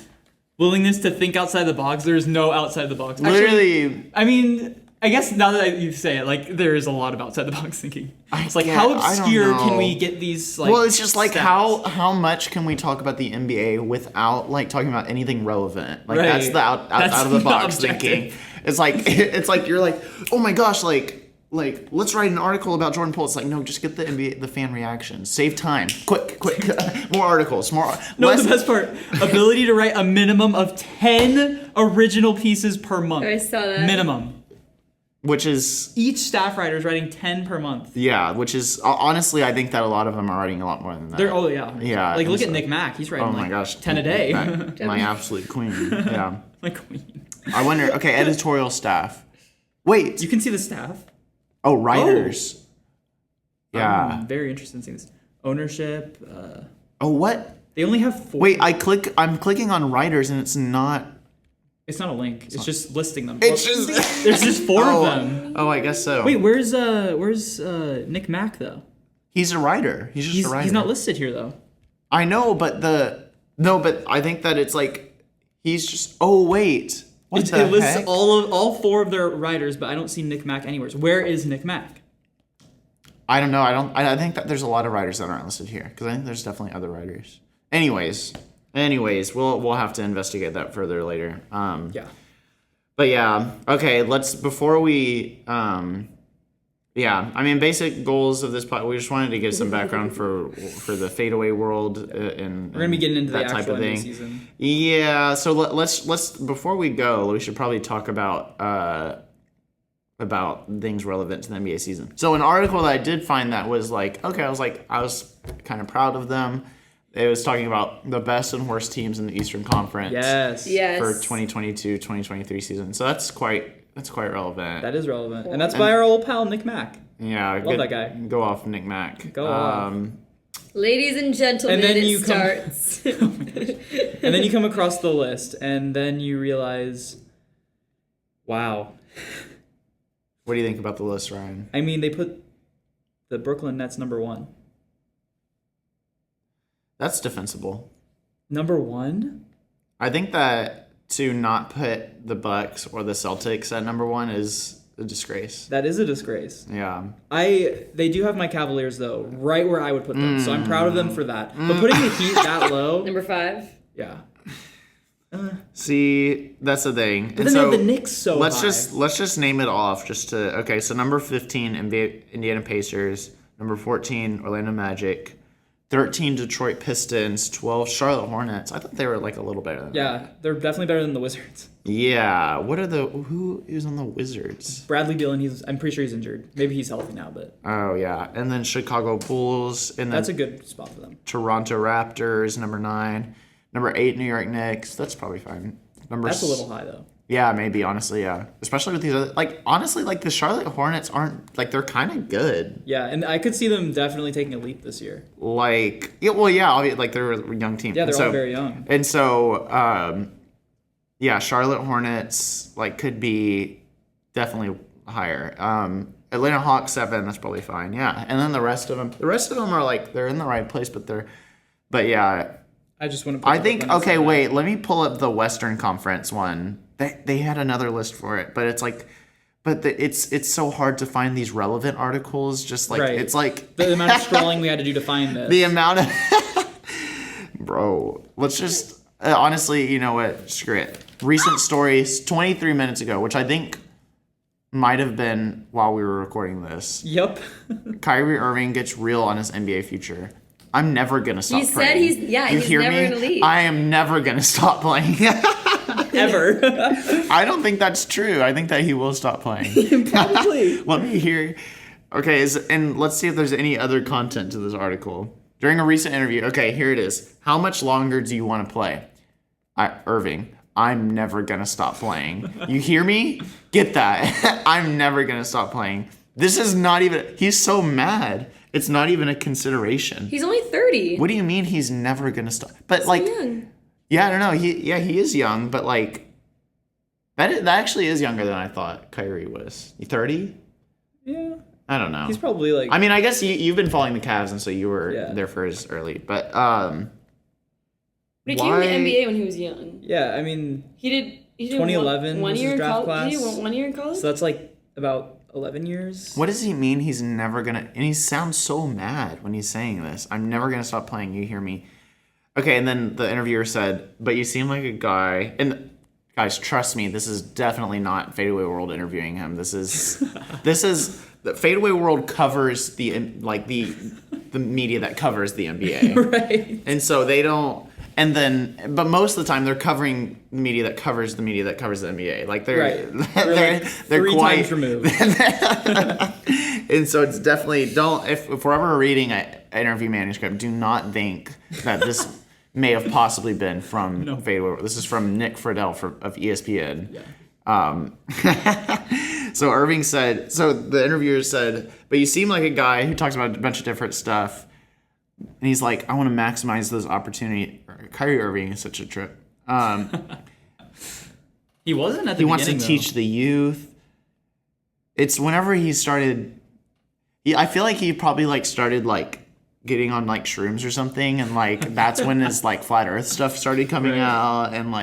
S3: Willingness to think outside the box. There is no outside the box.
S1: literally.
S3: I mean, I guess now that you say it, like there is a lot of outside the box thinking. It's like,
S1: Yeah,
S3: how
S1: I don't
S3: obscure can
S1: know.
S3: we get these? Like,
S1: Well, it's just like
S3: stats?
S1: how much can we talk about the NBA without like talking about anything relevant? Like
S3: Right.
S1: that's the out
S3: That's
S1: of the
S3: not
S1: box
S3: objective.
S1: thinking. It's like you're like, oh my gosh, like let's write an article about Jordan Poole. It's like, no, just get the NBA, the fan reactions. Save time. Quick. More articles.
S3: No,
S1: less.
S3: the best part: ability to write a minimum of 10 original pieces per month.
S4: I saw that.
S3: Minimum.
S1: Which is
S3: Each staff writer is writing 10 per month.
S1: which is honestly, I think that a lot of them are writing a lot more than that.
S3: They're yeah.
S1: Yeah,
S3: Like
S1: I
S3: look
S1: think
S3: at
S1: so.
S3: Nick Mack. He's writing
S1: Oh my
S3: like
S1: gosh,
S3: 10 a day.
S1: my absolute queen. Yeah.
S3: My queen.
S1: I wonder. Okay, editorial staff. Wait.
S3: You can see the staff.
S1: Oh, writers. Yeah.
S3: I'm very interested in seeing this. Ownership.
S1: Oh, what?
S3: They only have 4.
S1: Wait, I'm clicking on writers and it's not.
S3: It's not a link. It's just listing them.
S1: It's
S3: Well,
S1: just.
S3: there's just 4 of them.
S1: Oh, I guess so.
S3: Wait, where's Nick Mack though?
S1: He's a writer. He's just a writer.
S3: He's not listed here though.
S1: I know, but but I think that it's like he's just. Oh wait. What the
S3: It lists
S1: heck?
S3: all 4 of their writers, but I don't see Nick Mack anywhere. Where is Nick Mack?
S1: I don't know. I think that there's a lot of writers that aren't listed here because I think there's definitely other writers. Anyways, we'll have to investigate that further later.
S3: Yeah.
S1: But yeah, okay. Before we I mean, basic goals of this pod. We just wanted to give some background for the Fadeaway world and
S3: We're gonna be getting into
S1: that
S3: the
S1: type
S3: actual
S1: of
S3: NBA
S1: thing.
S3: season.
S1: Yeah. So let's before we go, we should probably talk about things relevant to the NBA season. So an article that I did find that was like, okay, I was kind of proud of them. It was talking about the best and worst teams in the Eastern Conference.
S3: Yes.
S1: For 2022-2023 season. So that's quite relevant.
S3: That is relevant, and that's by our old pal Nick Mack.
S1: Yeah,
S3: Love that guy.
S1: Go off, Nick Mack.
S3: Go off.
S4: Ladies and gentlemen,
S3: And then
S4: it
S3: you come-
S4: starts.
S3: And then you come across the list, and then you realize, wow.
S1: What do you think about the list, Ryan?
S3: I mean, they put the Brooklyn Nets number 1.
S1: That's defensible.
S3: Number 1?
S1: I think that to not put the Bucks or the Celtics at number 1 is a disgrace.
S3: That is a disgrace.
S1: Yeah.
S3: They do have my Cavaliers though, right where I would put them. So I'm proud of them for that. But putting the Heat that low,
S4: Number 5.
S3: yeah.
S1: See, that's the thing.
S3: But then they have the Knicks so
S1: let's
S3: high.
S1: just name it off. So number 15, Indiana Pacers. Number 14, Orlando Magic. 13, Detroit Pistons. 12, Charlotte Hornets. I thought they were like a little better than that.
S3: Yeah, they're definitely better than the Wizards.
S1: Yeah. Who is on the Wizards?
S3: Bradley Beal, and I'm pretty sure he's injured. Maybe he's healthy now, but
S1: Oh yeah. And then Chicago Bulls. And then
S3: that's a good spot for them.
S1: Toronto Raptors, number 9. Number 8, New York Knicks. That's probably fine.
S3: That's a little high though.
S1: Yeah, maybe, honestly, yeah. Especially with these other, honestly, the Charlotte Hornets aren't, they're kind of good.
S3: Yeah, and I could see them definitely taking a leap this year.
S1: They're a young team.
S3: Yeah, they're all very young.
S1: And so, Charlotte Hornets, could be definitely higher. Atlanta Hawks, 7, that's probably fine, yeah. And then the rest of them are, they're in the right place, but yeah.
S3: I just want to
S1: wait, let me pull up the Western Conference one. They had another list for it, but it's it's so hard to find these relevant articles. Just
S3: right.
S1: It's like
S3: the amount of scrolling we had to do to find this.
S1: The amount of bro. Let's just honestly, you know what? Screw it. Recent stories 23 minutes ago, which I think might have been while we were recording this.
S3: Yep.
S1: Kyrie Irving gets real on his NBA future. I'm never gonna stop playing.
S4: He said he's never gonna leave.
S1: I am never gonna stop playing.
S3: Ever.
S1: I don't think that's true. I think that he will stop playing.
S3: Probably.
S1: Let me hear. Okay, and let's see if there's any other content to this article. During a recent interview, okay, here it is. How much longer do you want to play? Irving, I'm never gonna stop playing. You hear me? Get that. I'm never gonna stop playing. This is not even. He's so mad. It's not even a consideration.
S4: He's only 30.
S1: What do you mean he's never gonna stop? But
S4: so young.
S1: Yeah, I don't know. He is young, but that actually is younger than I thought Kyrie was. 30?
S3: Yeah.
S1: I don't know.
S3: He's probably
S1: I mean, I guess you've been following the Cavs, and so you were there for his early. But
S4: But he came to the NBA when he was young.
S3: Yeah, I mean,
S4: he did
S3: 2011
S4: one
S3: was
S4: year
S3: his
S4: in
S3: draft
S4: college.
S3: class.
S4: He did 1 year in college.
S3: So that's about 11 years.
S1: What does he mean he's never gonna? And he sounds so mad when he's saying this. I'm never gonna stop playing. You hear me? Okay, and then the interviewer said, "But you seem like a guy." And guys, trust me, this is definitely not Fadeaway World interviewing him. This is the Fadeaway World covers the media that covers the NBA,
S3: Right.
S1: And so they don't. And then, but most of the time, they're covering the media that covers the media that covers the NBA. They're
S3: three
S1: quite
S3: times removed.
S1: And so it's definitely if we're ever reading an interview manuscript, do not think that this may have possibly been from Fadeaway. This is from Nick Friedel of ESPN. Yeah. So Irving said. So the interviewer said, "But you seem like a guy who talks about a bunch of different stuff." And he's like, I want to maximize those opportunities. Kyrie Irving is such a trip.
S3: He wasn't at the beginning,
S1: He wants to teach the youth. It's whenever he started... I feel like he probably started getting on shrooms or something. And that's when his flat earth stuff started coming out. And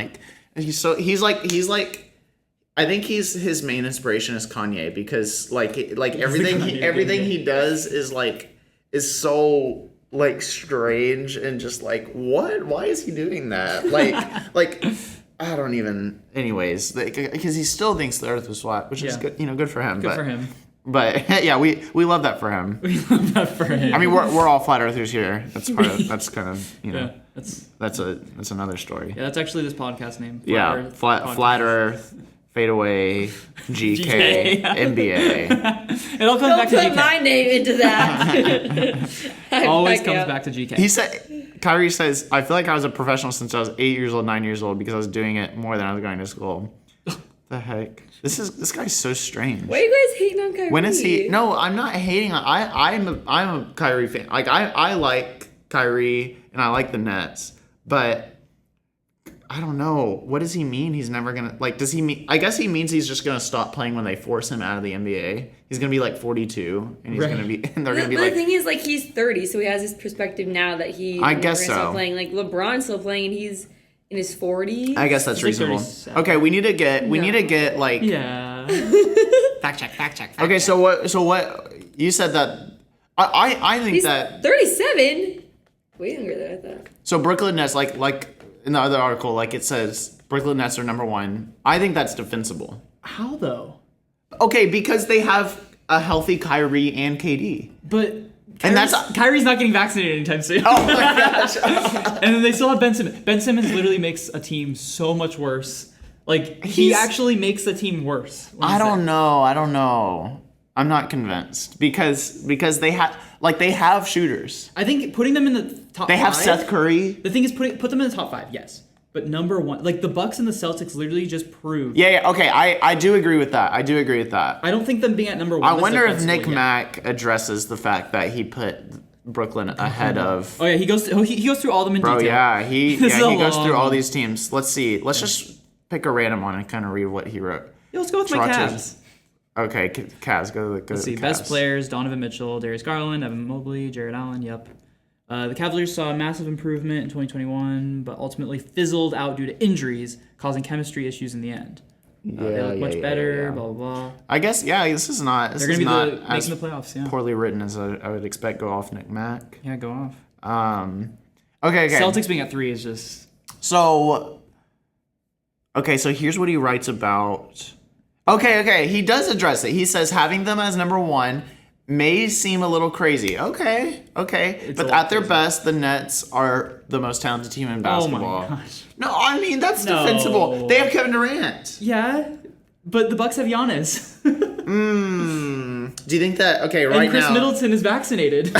S1: he's I think his main inspiration is Kanye. Because everything he does is so... strange and just what? Why is he doing that? I don't even. Anyways, because he still thinks the Earth was flat, which is good. Good for him.
S3: Good for him.
S1: But yeah, we love that for him.
S3: We love that for him.
S1: I mean, we're all flat Earthers here. That's part of. That's kind of
S3: Yeah,
S1: that's another story.
S3: Yeah, that's actually this podcast name.
S1: Flat Earth. Fadeaway, GK, NBA.
S3: It all comes back to GK.
S4: Don't put my name into that.
S3: Always comes back to GK.
S1: Kyrie says, I feel like I was a professional since I was 8 years old, 9 years old, because I was doing it more than I was going to school. The heck? This guy's so strange.
S4: Why are you guys hating on Kyrie?
S1: When is he? No, I'm not hating on. I'm a Kyrie fan. I like Kyrie and I like the Nets, but I don't know. What does he mean? He's never gonna Does he mean? I guess he means he's just gonna stop playing when they force him out of the NBA. He's gonna be 42, and he's gonna be. And they're gonna be
S4: the thing is, he's 30, so he has this perspective now that he.
S1: I guess so.
S4: Stop playing. LeBron's still playing, and he's in his 40s.
S1: I guess that's reasonable. Okay, we need to get
S3: Yeah.
S1: that
S3: Fact check.
S1: Okay, so what you said that I think
S4: He's
S1: that
S4: 37. Way younger than I thought.
S1: so Brooklyn Nets like in the other article like it says Brooklyn Nets are number 1. I think that's defensible.
S3: How though?
S1: Okay, because they have a healthy Kyrie and KD.
S3: But
S1: And
S3: Kyrie's not getting vaccinated anytime soon.
S1: Oh my gosh.
S3: And then they still have Ben Simmons. Ben Simmons literally makes a team so much worse. Like he actually makes the team worse.
S1: I don't know. I'm not convinced because they have shooters.
S3: I think putting them in the top.
S1: They have
S3: 5,
S1: Seth Curry.
S3: The thing is, put them in the top 5. Yes, but number 1, like the Bucks and the Celtics, literally just proved.
S1: Yeah. Okay, I do agree with that. I
S3: don't think them being at number 1.
S1: I wonder if Nick Mack addresses the fact that he put Brooklyn ahead of.
S3: Oh yeah, he goes through all of them in detail.
S1: Yeah, he
S3: This is a
S1: goes through
S3: long
S1: all
S3: one.
S1: these teams. Let's see. Let's just pick a random one and kind of read what he wrote.
S3: Yeah, let's go with my
S1: Trotches.
S3: Cavs.
S1: Okay, Cavs. Go
S3: Let's
S1: to
S3: see.
S1: the
S3: Best
S1: Cavs.
S3: players: Donovan Mitchell, Darius Garland, Evan Mobley, Jared Allen. Yep. The Cavaliers saw a massive improvement in 2021, but ultimately fizzled out due to injuries, causing chemistry issues in the end. They look much better. Blah blah blah.
S1: I guess this is not. This
S3: They're
S1: is
S3: gonna
S1: not
S3: be
S1: as
S3: making the playoffs. Yeah.
S1: poorly written as I would expect. Go off Nick Mack.
S3: Yeah, go off.
S1: Okay.
S3: Celtics being at 3 is just.
S1: So here's what he writes about. Okay, he does address it. He says having them as number 1 may seem a little crazy. Okay. But at their best, the Nets are the most talented team in basketball.
S3: Oh my gosh.
S1: No, I mean, that's
S3: No.
S1: defensible. They have Kevin Durant.
S3: Yeah, but the Bucks have Giannis.
S1: Do you think that, right
S3: And Chris
S1: now...
S3: Middleton is vaccinated.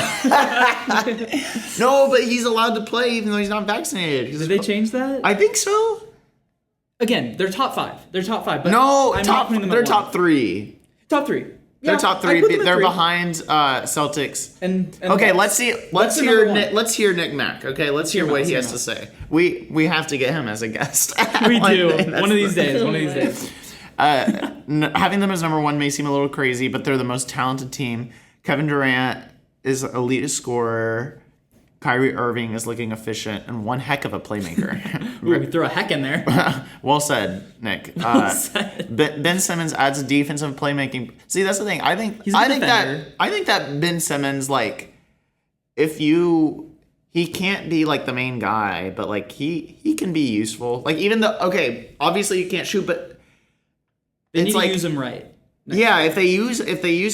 S1: No, but he's allowed to play even though he's not vaccinated.
S3: Did they change that?
S1: I think so.
S3: Again, they're top 5. They're top 5. But
S1: No,
S3: I'm not putting them
S1: they're
S3: at
S1: top
S3: 1.
S1: 3.
S3: Top 3. Yeah,
S1: They're top 3.
S3: I put them at
S1: They're
S3: 3.
S1: behind Celtics.
S3: And
S1: Okay,
S3: Bucks.
S1: let's see.
S3: Bucks are number 1.
S1: Let's hear Nick Mack. Okay, let's hear what he has to say. We have to get him as a guest.
S3: We do.
S1: One day.
S3: One of these days.
S1: Having them as number 1 may seem a little crazy, but they're the most talented team. Kevin Durant is elite scorer. Kyrie Irving is looking efficient and one heck of a playmaker.
S3: Ooh, we throw a heck in there.
S1: Well said, Nick.
S3: said.
S1: Ben Simmons adds defensive playmaking. See, that's the thing. I think
S3: He's a good defender.
S1: I think that Ben Simmons, like, he can't be like the main guy, but like he can be useful. Like even though obviously you can't shoot, but
S3: They need
S1: it's
S3: to
S1: like
S3: use him right.
S1: yeah, if they use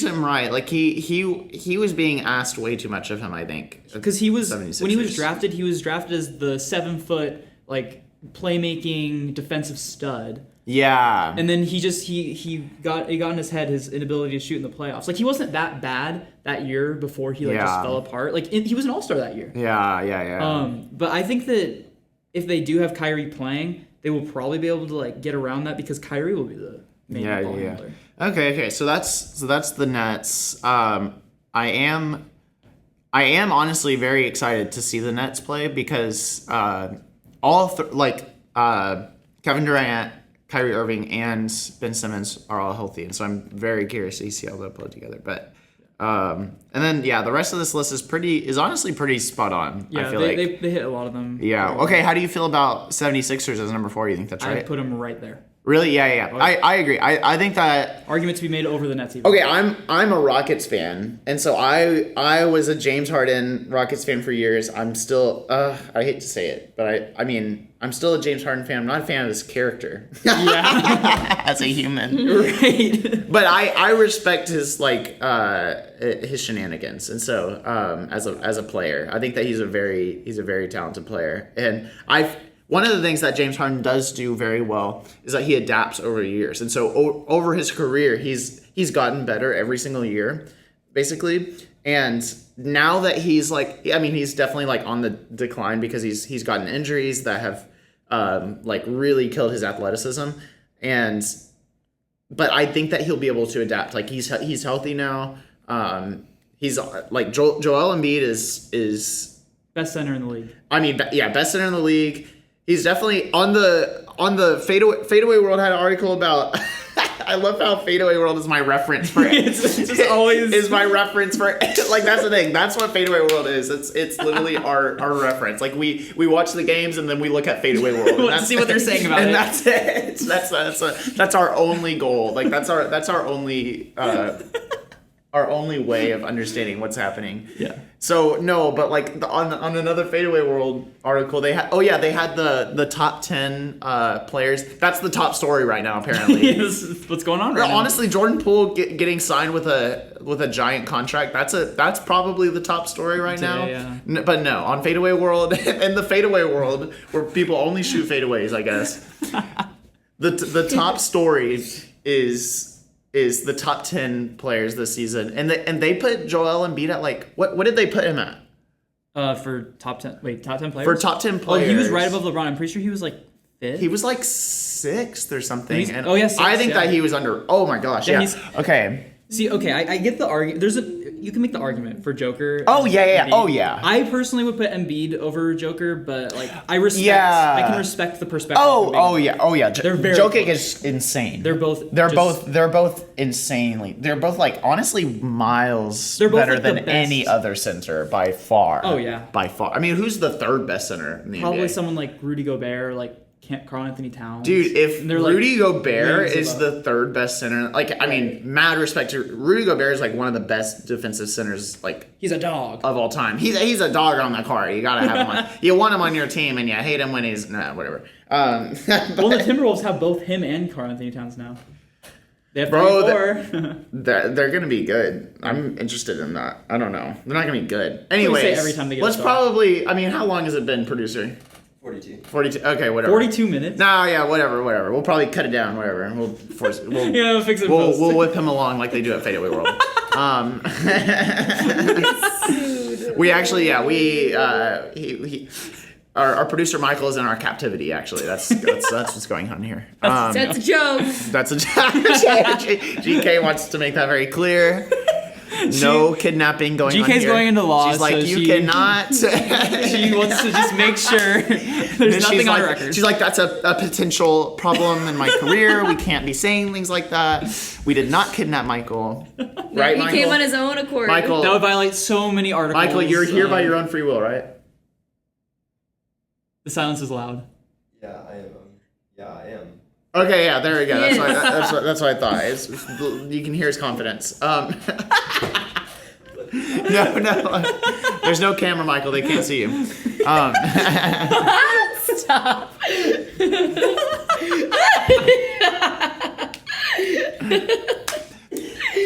S1: him right, like he was being asked way too much of him, I think.
S3: Because when he was
S1: 76ers.
S3: drafted, he was drafted as the 7-foot like playmaking defensive stud.
S1: Yeah.
S3: And then he got in his head his inability to shoot in the playoffs. Like he wasn't that bad that year before he just fell apart. Like he was an all-star that year.
S1: Yeah.
S3: But I think that if they do have Kyrie playing, they will probably be able to like get around that because Kyrie will be the main ball handler.
S1: Okay. So that's the Nets. I am honestly very excited to see the Nets play because Kevin Durant, Kyrie Irving, and Ben Simmons are all healthy, and so I'm very curious to see how they'll play together. But and then the rest of this list is honestly pretty spot on.
S3: Yeah,
S1: I feel
S3: they hit a lot of them.
S1: Yeah. Okay. How do you feel about 76ers as number 4? You think that's right?
S3: I put them right there.
S1: Really? Yeah. I agree. I think that.
S3: Argument to be made over the Nets. Even.
S1: Okay, I'm a Rockets fan, and so I was a James Harden Rockets fan for years. I'm still I hate to say it, but I mean I'm still a James Harden fan. I'm not a fan of his character.
S3: Yeah.
S1: As a human.
S3: Right.
S1: But I respect his his shenanigans, and so as a player, I think that he's a very talented player, and one of the things that James Harden does do very well is that he adapts over years. And so over his career, he's gotten better every single year, basically. And now that he's he's definitely on the decline because he's gotten injuries that have really killed his athleticism. But I think that he'll be able to adapt. Like he's healthy now. He's like Joel Embiid is
S3: best center in the league.
S1: I mean, best center in the league. He's definitely on the Fadeaway World had an article about I love how Fadeaway World is my reference for it.
S3: It's just always
S1: is my reference for like that's the thing. That's what Fadeaway World is. It's literally our reference. Like we watch the games and then we look at Fadeaway World and
S3: to see what they're saying about
S1: and
S3: it.
S1: that's it. That's our only goal. Like that's our only way of understanding what's happening.
S3: Yeah.
S1: So no, but like on another Fadeaway World article, they had the top 10 players. That's the top story right now, apparently.
S3: Yes, what's going on right now?
S1: Honestly, Jordan Poole getting signed with a giant contract. That's probably the top story right now.
S3: Yeah.
S1: But no, on Fadeaway World and the Fadeaway World where people only shoot fadeaways, I guess. the top story is the top 10 players this season, and they put Joel Embiid at like what did they put him at?
S3: For top 10. Wait, top 10 players.
S1: For top 10 players,
S3: Oh, he was right above LeBron. I'm pretty sure he was like 5th.
S1: He was like 6th or something. And
S3: yes,
S1: I think that he was under. Oh my gosh, yeah.
S3: Okay. See, okay, I get the argument. You can make the argument for Joker.
S1: Oh yeah.
S3: Embiid.
S1: Oh yeah.
S3: I personally would put Embiid over Joker, but like I can respect the perspective.
S1: Oh yeah.
S3: They're very
S1: Jokic
S3: close.
S1: is insane.
S3: They're both
S1: insanely. They're both like honestly miles
S3: They're both,
S1: better
S3: like, the
S1: than
S3: best.
S1: any other center by far.
S3: Oh, yeah.
S1: By far. I mean, who's the third best center in the
S3: Probably
S1: NBA?
S3: someone like Rudy Gobert, like Karl Anthony Towns.
S1: Dude, if
S3: And they're, like,
S1: Rudy Gobert
S3: leagues
S1: is
S3: above.
S1: the third best center, like I mean, mad respect to Rudy Gobert is like one of the best defensive centers like
S3: He's a dog.
S1: of all time. He's a dog on the cart. You gotta have him on. You want him on your team, and you hate him when he's whatever.
S3: Well, the Timberwolves have both him and Karl Anthony Towns now. They have
S1: Bro,
S3: 4.
S1: they're gonna be good. I'm interested in that. I don't know. They're not gonna be good.
S3: say
S1: Anyways,
S3: every time they get a
S1: let's
S3: star.
S1: probably. I mean, how long has it been, producer?
S2: 42.
S1: 42. Okay, whatever.
S3: 42 minutes.
S1: No, yeah, whatever. We'll probably cut it down. Whatever. We'll force. We'll
S3: We'll fix it. Post.
S1: we'll whip him along like they do at Fadeaway World. We actually, our producer Michael is in our captivity. Actually, that's what's going on here.
S4: That's a joke.
S1: That's a GK wants to make that very clear. No kidnapping going on here.
S3: GK's going into law.
S1: She's like,
S3: so
S1: you cannot.
S3: She wants to just make sure there's nothing on record.
S1: She's like, that's a potential problem in my career. We can't be saying things like that. We did not kidnap Michael. Right,
S4: He
S1: Michael?
S4: came on his own accord.
S1: Michael,
S3: That would violate so many articles.
S1: Michael, you're here by your own free will, right?
S3: The silence is loud.
S2: Yeah, I am. Yeah, I am.
S1: Okay, yeah, there we go. That's,
S4: Yeah.
S1: that's what I thought. You can hear his confidence. No. There's no camera, Michael. They can't see you.
S4: Stop.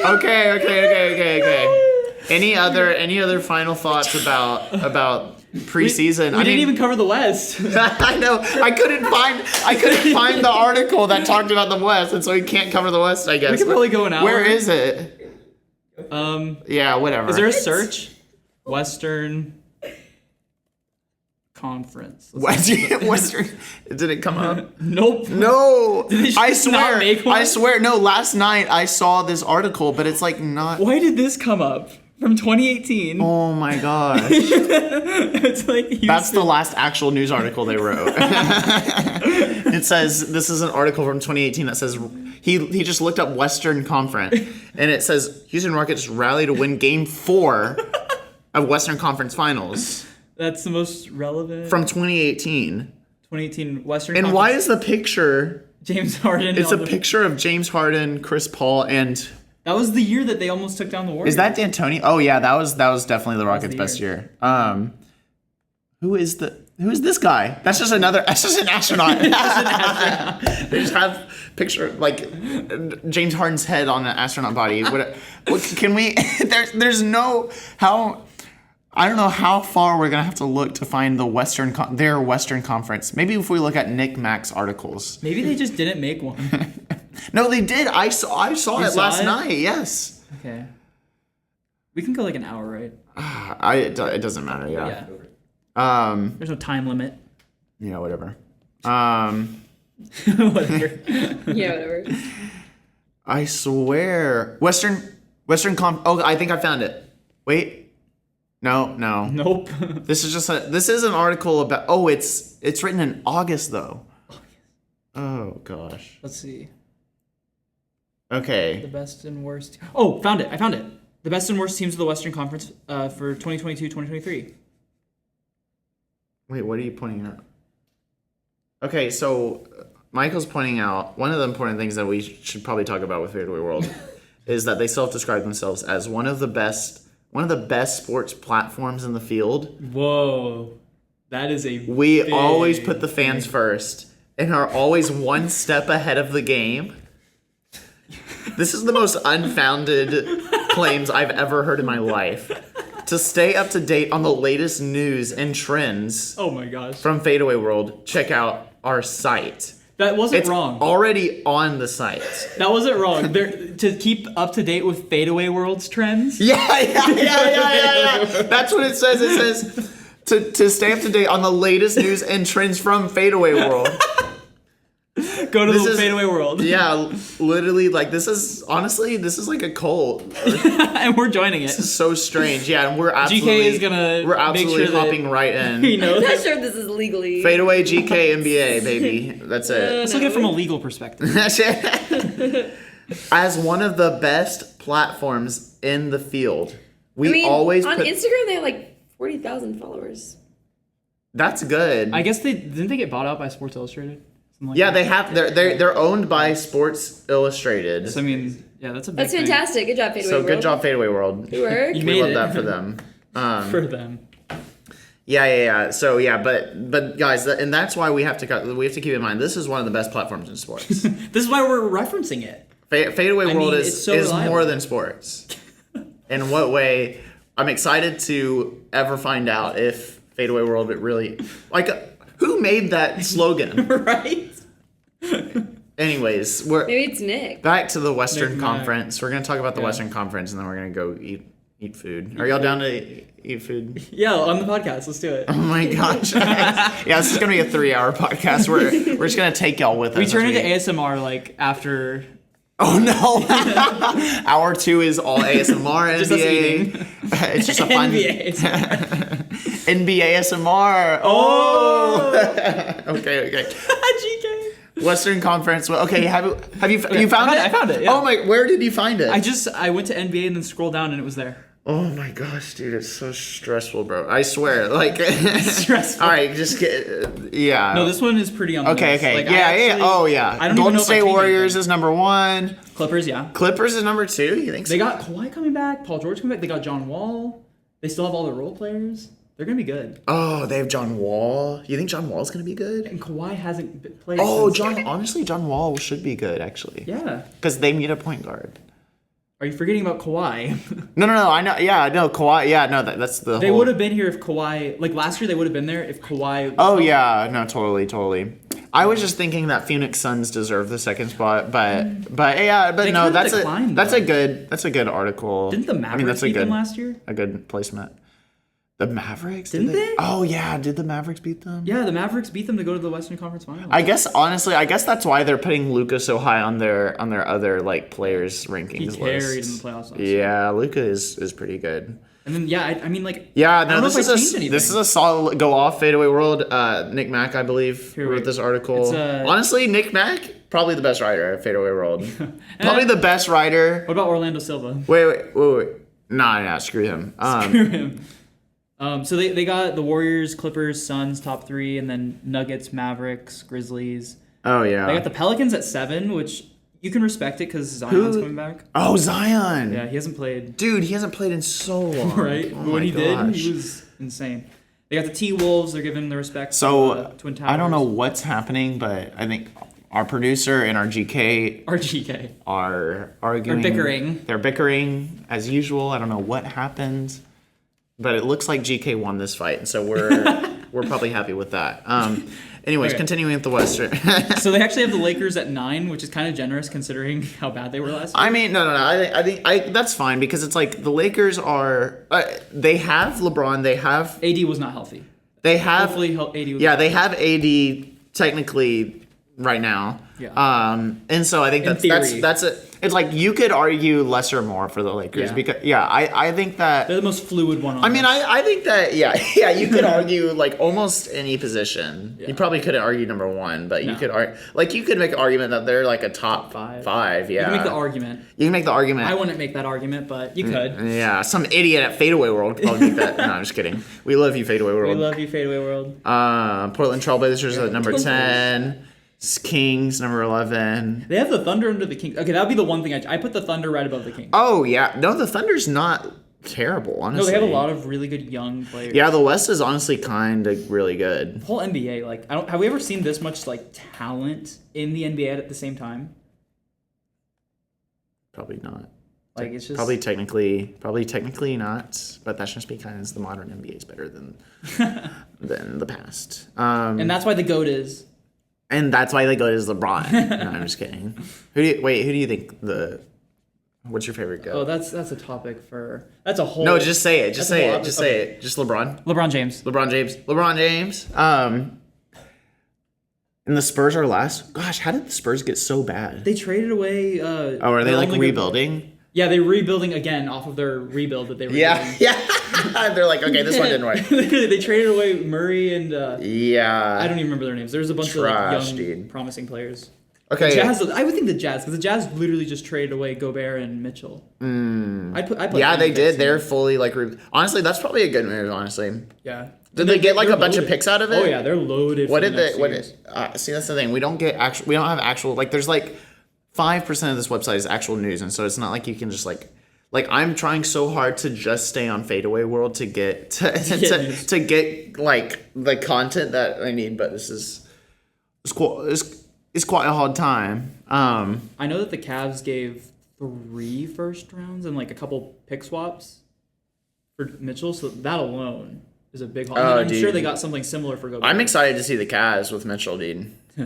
S1: Okay. Any other final thoughts about preseason?
S3: We didn't even cover the West.
S1: I know. I couldn't find the article that talked about the West, and so we can't cover the West, I guess.
S3: We could probably go an hour.
S1: Where is it? Yeah, whatever.
S3: Is there a search? Western Conference.
S1: Western? Did it come up?
S3: Nope.
S1: No.
S3: Did they
S1: I
S3: just not
S1: swear.
S3: make one?
S1: I swear. No. Last night I saw this article, but it's like not.
S3: Why did this come up? From 2018.
S1: Oh my gosh.
S3: It's like Houston.
S1: That's the last actual news article they wrote. It says, this is an article from 2018 that says, he just looked up Western Conference, and it says, Houston Rockets rally to win Game 4 of Western Conference Finals.
S3: That's the most relevant.
S1: From 2018.
S3: 2018 Western
S1: And
S3: Conference.
S1: why is the picture,
S3: James Harden.
S1: it's a picture of James Harden, Chris Paul, and...
S3: That was the year that they almost took down the Warriors.
S1: Is that D'Antoni? Oh yeah, that was definitely the Rockets' best year. Who is this guy? That's just an astronaut. They just have picture like James Harden's head on an astronaut body. What can we? There's no how. I don't know how far we're gonna have to look to find the their Western Conference. Maybe if we look at Nick Mack's articles.
S3: Maybe they just didn't make one.
S1: No, they did. I saw it
S3: saw
S1: last
S3: it?
S1: night. Yes.
S3: Okay. We can go like an hour, right?
S1: It doesn't matter. Yeah.
S3: There's no time limit.
S1: Yeah. Whatever.
S3: Whatever.
S4: Yeah, whatever.
S1: I swear. Western Oh, I think I found it. Wait. No.
S3: Nope.
S1: This is an article about. Oh, it's written in August though. Oh gosh.
S3: Let's see.
S1: Okay.
S3: The best and worst. Oh, found it. I found it. The best and worst teams of the Western Conference for 2022-2023.
S1: Wait, what are you pointing out? Okay, so Michael's pointing out one of the important things that we should probably talk about with Fadeaway World is that they self-describe themselves as one of the best sports platforms in the field.
S3: Whoa. That is a
S1: We always put the fans first and are always one step ahead of the game. This is the most unfounded claims I've ever heard in my life. To stay up to date on the latest news and trends
S3: Oh my gosh.
S1: from Fadeaway World, check out our site.
S3: That wasn't
S1: It's
S3: wrong.
S1: already on the site.
S3: That wasn't wrong. To keep up to date with Fadeaway World's trends.
S1: Yeah. That's what it says. It says to stay up to date on the latest news and trends from Fadeaway World.
S3: Go to
S1: This
S3: the
S1: is-
S3: Fadeaway World.
S1: Yeah, literally, like this is like a cult.
S3: And we're joining it.
S1: This is so strange. Yeah, and we're absolutely
S3: GK is gonna
S1: we're absolutely
S3: make sure that
S1: hopping right
S3: He
S1: in.
S3: knows.
S4: I'm not sure if this is legally.
S1: Fadeaway GK NBA, baby. That's it.
S3: Let's look at it from a legal perspective.
S1: As one of the best platforms in the field, we
S4: I mean,
S1: always
S4: on
S1: put.
S4: Instagram they have like 40,000 followers.
S1: That's good.
S3: I guess didn't they get bought out by Sports Illustrated? Something like
S1: Yeah,
S3: that?
S1: they have. They're owned by Sports Illustrated.
S3: So I mean, yeah, that's a big
S4: That's
S3: thing
S4: fantastic. Good job, Fadeaway
S1: So
S4: World.
S1: good job, Fadeaway World.
S4: Good work.
S3: You
S1: We
S3: made
S1: love
S3: it.
S1: that for them.
S3: for them.
S1: Yeah. So yeah, but guys, and that's why we have to keep in mind this is one of the best platforms in sports.
S3: This is why we're referencing it.
S1: Fadeaway World
S3: mean,
S1: is
S3: it's so
S1: is
S3: reliable.
S1: more than sports. In what way? I'm excited to ever find out if Fadeaway World really who made that slogan.
S3: Right?
S1: Anyways, we're
S4: Maybe it's Nick.
S1: back to the Western
S3: Nick
S1: Conference. We're gonna talk about the
S3: Yeah.
S1: Western Conference, and then we're gonna go eat food. Are y'all down to eat food?
S3: Yeah, on the podcast. Let's do it.
S1: Oh my gosh! Yeah, this is gonna be a 3-hour podcast. We're just gonna take y'all with us.
S3: We turn
S1: as
S3: into ASMR like after.
S1: Oh no! Hour 2 is all ASMR
S3: Just us
S1: NBA.
S3: eating.
S1: It's just a fun
S3: NBA.
S1: NBA ASMR. Oh. Okay.
S3: GK.
S1: Western Conference. Well, okay, have you found it?
S3: I found it, yeah.
S1: Oh my! Where did you find it?
S3: I went to NBA and then scrolled down and it was there.
S1: Oh my gosh, dude, it's so stressful, bro. I swear, like.
S3: Stressful.
S1: All right, just get. Yeah.
S3: No, this one is pretty on the
S1: Okay.
S3: nose. Like,
S1: Yeah. Oh yeah.
S3: I don't even
S1: Golden
S3: know if I
S1: State
S3: changed
S1: Warriors
S3: anything.
S1: is number 1.
S3: Clippers, yeah.
S1: Clippers is number 2. You think so?
S3: They got Kawhi coming back, Paul George coming back. They got John Wall. They still have all the role players. They're gonna be good.
S1: Oh, they have John Wall. You think John Wall's gonna be good?
S3: And Kawhi hasn't played.
S1: Oh,
S3: since-
S1: honestly, John Wall should be good, actually.
S3: Yeah.
S1: Because they need a point guard.
S3: Are you forgetting about Kawhi?
S1: No, I know. Yeah, no, Kawhi. Yeah, no, that's the
S3: They
S1: whole...
S3: would have been here if Kawhi, like last year, they would have been there if Kawhi.
S1: Oh, yeah. No, totally. I was just thinking that Phoenix Suns deserve the second spot, but yeah, but
S3: They
S1: no,
S3: kinda
S1: that's
S3: declined,
S1: that's
S3: though.
S1: a good article.
S3: Didn't the Mavericks
S1: that's
S3: beat them last year?
S1: A good placement. The Mavericks?
S3: Didn't they?
S1: Oh yeah, did the Mavericks beat them?
S3: Yeah, the Mavericks beat them to go to the Western Conference Finals.
S1: I guess honestly, that's why they're putting Luka so high on their other like players rankings
S3: He
S1: list.
S3: carried in the playoffs last year.
S1: Yeah, Luka is pretty good.
S3: And then I mean like
S1: Yeah,
S3: I
S1: no,
S3: don't know
S1: this
S3: if I changed
S1: is
S3: anything.
S1: a solid go off Fadeaway World. Nick Mack, I believe,
S3: Here,
S1: wrote
S3: wait.
S1: this article.
S3: It's,
S1: Honestly, Nick Mack probably the best writer at Fadeaway World. Probably the best writer.
S3: What about Orlando Silva?
S1: Wait. Nah, screw him.
S3: Screw him. So they got the Warriors, Clippers, Suns top 3, and then Nuggets, Mavericks, Grizzlies.
S1: Oh yeah.
S3: They got the Pelicans at 7, which you can respect it because Zion's coming back.
S1: Oh, Zion.
S3: Yeah, he hasn't played.
S1: Dude, he hasn't played in so long.
S3: Right,
S1: Oh
S3: but
S1: my
S3: when he did,
S1: gosh.
S3: he was insane. They got the T-Wolves. They're giving the respect.
S1: So
S3: to Twin Towers.
S1: I don't know what's happening, but I think our producer and our GK
S3: RGK.
S1: are arguing.
S3: They're bickering.
S1: They're bickering as usual. I don't know what happened, but it looks like GK won this fight, and so we're probably happy with that. Anyways,
S3: Okay.
S1: continuing with the Western.
S3: So they actually have the Lakers at 9, which is kind of generous considering how bad they were last year.
S1: I mean, no. I think that's fine because it's like the Lakers are. They have LeBron. They have.
S3: AD was not healthy.
S1: They have.
S3: Hopefully AD was
S1: Yeah, they have AD technically right now.
S3: Yeah.
S1: And so I think
S3: In theory.
S1: that's it. It's like you could argue less or more for the Lakers
S3: Yeah.
S1: because I think that
S3: They're the most fluid one on
S1: I mean,
S3: this.
S1: I think that, you could argue, like, almost any position.
S3: Yeah.
S1: You probably couldn't argue number one, but you
S3: No.
S1: could argue, like, you could make an argument that they're, like, a top five, yeah.
S3: You can make the argument.
S1: You can make the argument.
S3: I wouldn't make that argument, but you could.
S1: Yeah, some idiot at Fadeaway World could probably make that. No, I'm just kidding. We love you, Fadeaway
S3: We
S1: World.
S3: love you, Fadeaway World.
S1: Portland Trailblazers at number 10. Kings, number 11.
S3: They have the Thunder under the Kings. Okay, that would be the one thing I put the Thunder right above the Kings.
S1: Oh, yeah. No, the Thunder's not terrible, honestly.
S3: No, they have a lot of really good young players.
S1: Yeah, the West is honestly kind of really good.
S3: The whole NBA, like, have we ever seen this much like talent in the NBA at the same time?
S1: Probably not.
S3: Like, it's just
S1: Probably technically not, but that's just because the modern NBA is better than the past.
S3: and that's why the GOAT is.
S1: And that's why they go to LeBron. No, I'm just kidding. Who do you think what's your favorite
S3: Oh,
S1: GOAT?
S3: that's a topic for that's a whole.
S1: No, just say it. Just
S3: that's a
S1: say
S3: whole
S1: it. Just
S3: episode.
S1: say it. Just LeBron.
S3: LeBron James.
S1: LeBron James. And the Spurs are last. Gosh, how did the Spurs get so bad?
S3: They traded away.
S1: Oh, are they
S3: their
S1: like
S3: only good-
S1: rebuilding?
S3: Yeah, they're rebuilding again off of their rebuild that they were doing.
S1: Yeah. They're like, okay, this one didn't work.
S3: They traded away Murray and
S1: Yeah.
S3: I don't even remember their names. There's a bunch
S1: Trash,
S3: of like, young,
S1: dude.
S3: promising players.
S1: Okay.
S3: Jazz. I would think the Jazz, because the Jazz literally just traded away Gobert and Mitchell. I put
S1: Yeah,
S3: them
S1: they
S3: in
S1: did.
S3: the
S1: They're
S3: team.
S1: fully like. Honestly, that's probably a good move. Honestly,
S3: Yeah.
S1: did they get like a bunch of
S3: loaded.
S1: picks out of it?
S3: Oh yeah, they're loaded.
S1: What
S3: for
S1: did
S3: the next
S1: they? What
S3: years.
S1: see? That's the thing. We don't have actual. Like, there's like 5% of this website is actual news, and so it's not like you can just like. Like, I'm trying so hard to just stay on Fadeaway World to get to get like the content that I need, but it's quite a hard time.
S3: I know that the Cavs gave 3 first rounds and like a couple pick swaps for Mitchell, so that alone is a big haul. And
S1: Oh,
S3: I'm sure
S1: dude.
S3: they got something similar for Gobert.
S1: I'm excited to see the Cavs with Mitchell, dude.
S3: How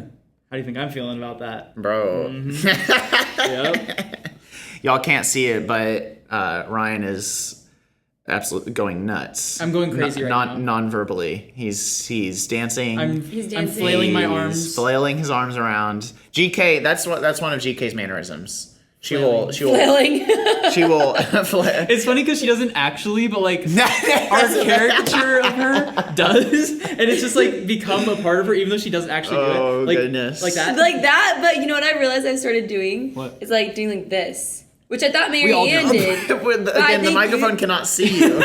S3: do you think I'm feeling about that?
S1: Bro.
S3: Yep.
S1: Y'all can't see it, but Ryan is absolutely going nuts.
S3: I'm going crazy right now.
S1: Non-verbally. He's dancing.
S4: He's
S3: I'm
S4: dancing.
S3: flailing my
S1: He's
S3: arms.
S1: flailing his arms around. GK, that's one of GK's mannerisms. She will
S4: Flailing.
S1: flail.
S3: It's funny because she doesn't actually, but like our caricature of her does, and it's just like become a part of her, even though she doesn't actually do
S1: Oh,
S3: it. Like,
S1: goodness.
S3: like that.
S4: like that, but you know what I realized I started doing?
S3: What?
S4: It's like doing like this. Which I thought Mary
S3: We all do.
S4: Ann did.
S1: Again, the
S4: think
S1: microphone cannot see you.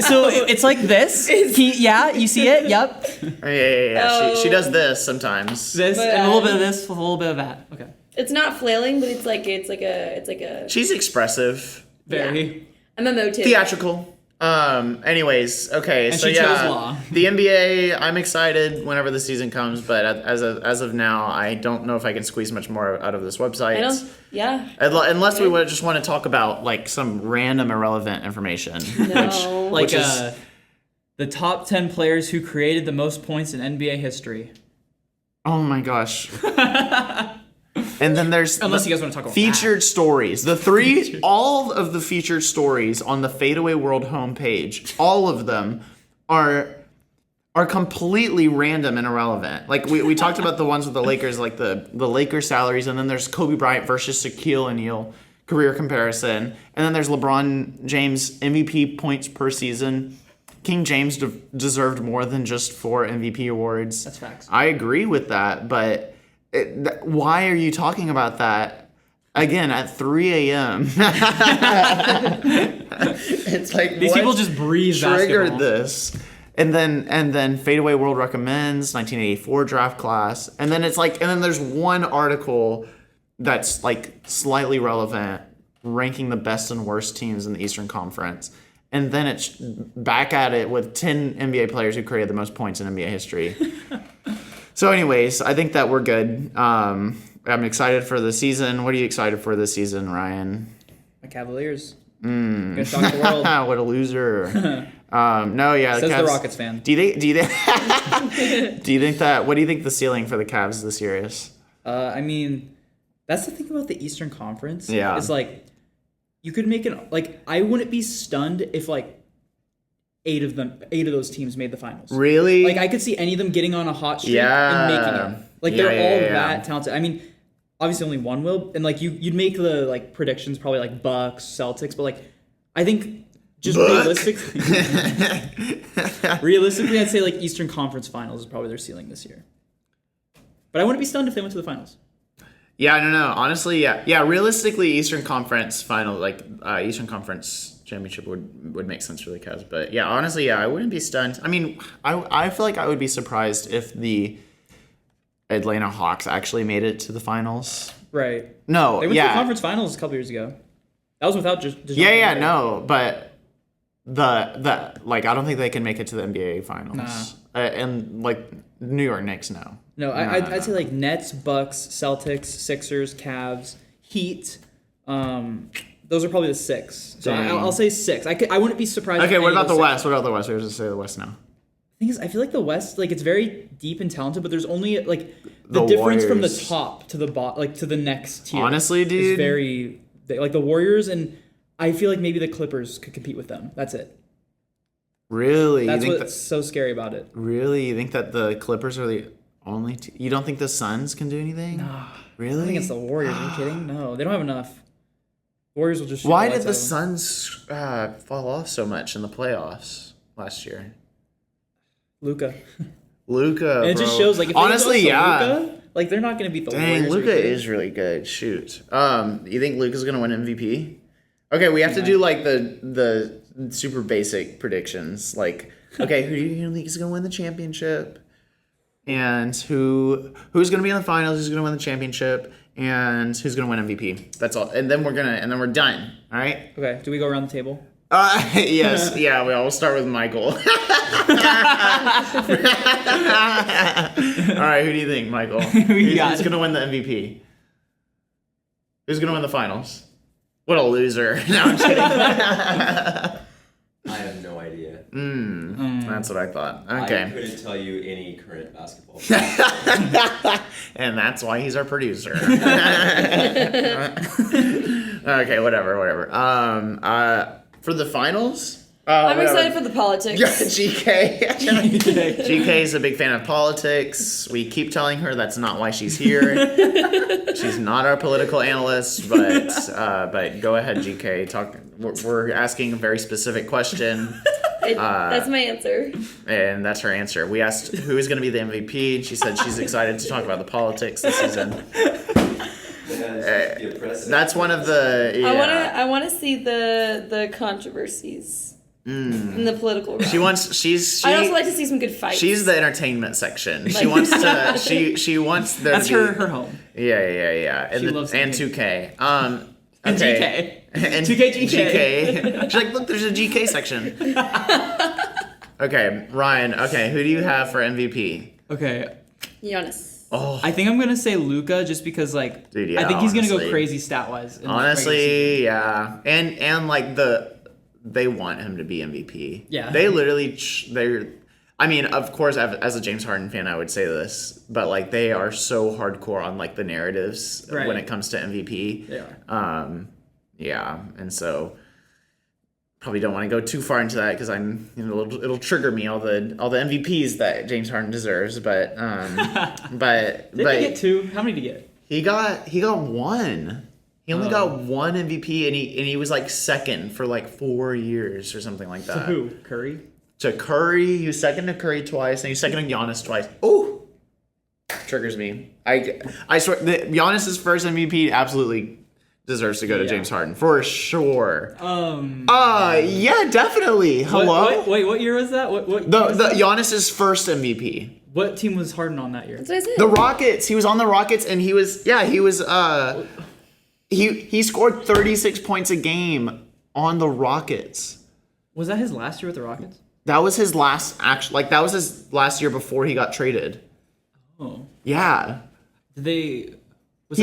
S3: So it's like this. Yeah, you see it. Yep.
S1: Yeah. She does this sometimes.
S3: This
S4: But,
S3: and a little bit of this with a little bit of that. Okay.
S4: It's not flailing, but it's like a
S1: She's expressive,
S3: Very.
S4: I'm emotive.
S1: theatrical. Anyways, okay,
S3: And
S1: so
S3: she
S1: yeah,
S3: chose law.
S1: the NBA. I'm excited whenever the season comes, but as of now, I don't know if I can squeeze much more out of this website.
S4: I don't. Yeah.
S1: Unless we would just want to talk about like some random irrelevant information.
S4: No.
S3: Like
S1: Which is-
S3: the top 10 players who created the most points in NBA history.
S1: Oh my gosh. And then there's
S3: Unless you guys want to talk about
S1: featured stories. All of the featured stories on the Fadeaway World homepage, all of them are completely random and irrelevant. Like we talked about the ones with the Lakers, like the Lakers salaries, and then there's Kobe Bryant versus Shaquille O'Neal career comparison, and then there's LeBron James MVP points per season. King James deserved more than just 4 MVP awards.
S3: That's facts.
S1: I agree with that, but why are you talking about that again at 3 a.m.? It's like
S3: These
S1: what
S3: people just breathe
S1: triggered
S3: basketball.
S1: this. And then Fadeaway World recommends 1984 draft class, and then there's one article that's like slightly relevant, ranking the best and worst teams in the Eastern Conference, and then it's back at it with 10 NBA players who created the most points in NBA history. So, anyways, I think that we're good. I'm excited for the season. What are you excited for this season, Ryan?
S3: My Cavaliers. Gonna shock the world.
S1: What a loser. No, yeah.
S3: Says the
S1: Cavs-
S3: Rockets fan.
S1: Do you think that? What do you think the ceiling for the Cavs this year is?
S3: I mean, that's the thing about the Eastern Conference.
S1: Yeah.
S3: It's like, you could make I wouldn't be stunned if like 8 of those teams made the finals.
S1: Really?
S3: Like I could see any of them getting on a hot streak and making
S1: Yeah.
S3: it. Like they're all that talented. I mean, obviously only one will, and like you'd make the like predictions probably like Bucks, Celtics, but like I think just realistically, I'd say like Eastern Conference Finals is probably their ceiling this year. But I wouldn't be stunned if they went to the finals.
S1: Yeah, I don't know. Honestly, yeah. Realistically, Eastern Conference final, like Eastern Conference championship would make sense for the Cavs. But yeah, honestly, yeah, I wouldn't be stunned. I mean, I feel like I would be surprised if the Atlanta Hawks actually made it to the finals.
S3: Right.
S1: No,
S3: they went to the conference finals a couple years ago. That was without just.
S1: No, but the like I don't think they can make it to the NBA finals.
S3: Nah.
S1: And like New York Knicks, no.
S3: No, I'd say like Nets, Bucks, Celtics, Sixers, Cavs, Heat. Those are probably the 6. So I'll say 6. I wouldn't be surprised.
S1: Okay, what about the West? What about the West? We're just say the West now.
S3: The thing is, I feel like the West, like it's very deep and talented, but there's only like the difference from the top to the bottom, like to the next tier.
S1: Honestly, dude,
S3: is very like the Warriors, and I feel like maybe the Clippers could compete with them. That's it.
S1: Really?
S3: That's what's so scary about it.
S1: Really? You think that the Clippers are the only you don't think the Suns can do anything?
S3: Nah.
S1: Really?
S3: I think it's the Warriors. Are you kidding? No, they don't have enough. Warriors will just shoot
S1: Why did the Suns fall off so much in the playoffs last year?
S3: Luka.
S1: And
S3: it just shows like if
S1: honestly,
S3: Luka, like they're not going to beat the Warriors.
S1: Dang, Luka is really good. Shoot. You think Luka's going to win MVP? Okay, we have to do like the super basic predictions. Like, okay, who do you think is going to win the championship? And who's going to be in the finals? Who's going to win the championship? And who's going to win MVP? That's all. And then we're we're done. All right?
S3: Okay, do we go around the table?
S1: Yes. Yeah, we'll start with Michael. All right, who do you think, Michael? Who's going to win the MVP? Who's going to win the finals? What a loser. No, I'm kidding.
S2: I have no idea.
S1: That's what I thought. Okay.
S2: I couldn't tell you any current basketball.
S1: And that's why he's our producer. Okay, whatever. For the finals?
S4: I'm excited for the politics.
S1: Yeah, GK. GK is a big fan of politics. We keep telling her that's not why she's here. She's not our political analyst, but go ahead, GK. Talk. We're asking a very specific question.
S4: That's my answer.
S1: And that's her answer. We asked who is going to be the MVP, and she said she's excited to talk about the politics this season. That's one of the. Yeah.
S4: I want to see the controversies in the political realm.
S1: I
S4: also like to see some good fights.
S1: She's the entertainment section. She wants to. She wants there.
S3: That's
S1: to be,
S3: her home.
S1: Yeah.
S3: She loves
S1: 2K.
S3: And
S1: okay.
S3: GK.
S1: And
S3: 2K
S1: GK. She's like, look, there's a GK section. Okay, Ryan. Okay, who do you have for MVP?
S3: Okay.
S4: Giannis.
S1: Oh,
S3: I think I'm gonna say Luka just because like
S1: dude, yeah,
S3: I think he's
S1: honestly.
S3: gonna go crazy stat wise.
S1: Honestly, yeah, and like they want him to be MVP.
S3: Yeah,
S1: they literally I mean, of course, as a James Harden fan, I would say this, but like they are so hardcore on like the narratives when it comes to MVP.
S3: They are.
S1: Yeah, and so probably don't want to go too far into that because it'll trigger me all the MVPs that James Harden deserves. But
S3: did he get 2? How many did he get?
S1: He got 1. He only got 1 MVP, and he was like second for like 4 years or something like that.
S3: To who? Curry.
S1: To Curry, he was second to Curry twice, and he was second to Giannis twice. Oh, triggers me. I swear, Giannis's first MVP absolutely deserves to go to James Harden for sure. Yeah, definitely. Hello.
S3: Wait, what year was that? What
S1: the Giannis's first MVP.
S3: What team was Harden on that year?
S4: That's what I said.
S1: The Rockets. He was on the Rockets, and he scored 36 points a game on the Rockets.
S3: Was that his last year with the Rockets?
S1: That was his last that was his last year before he got traded.
S3: Oh.
S1: Yeah. He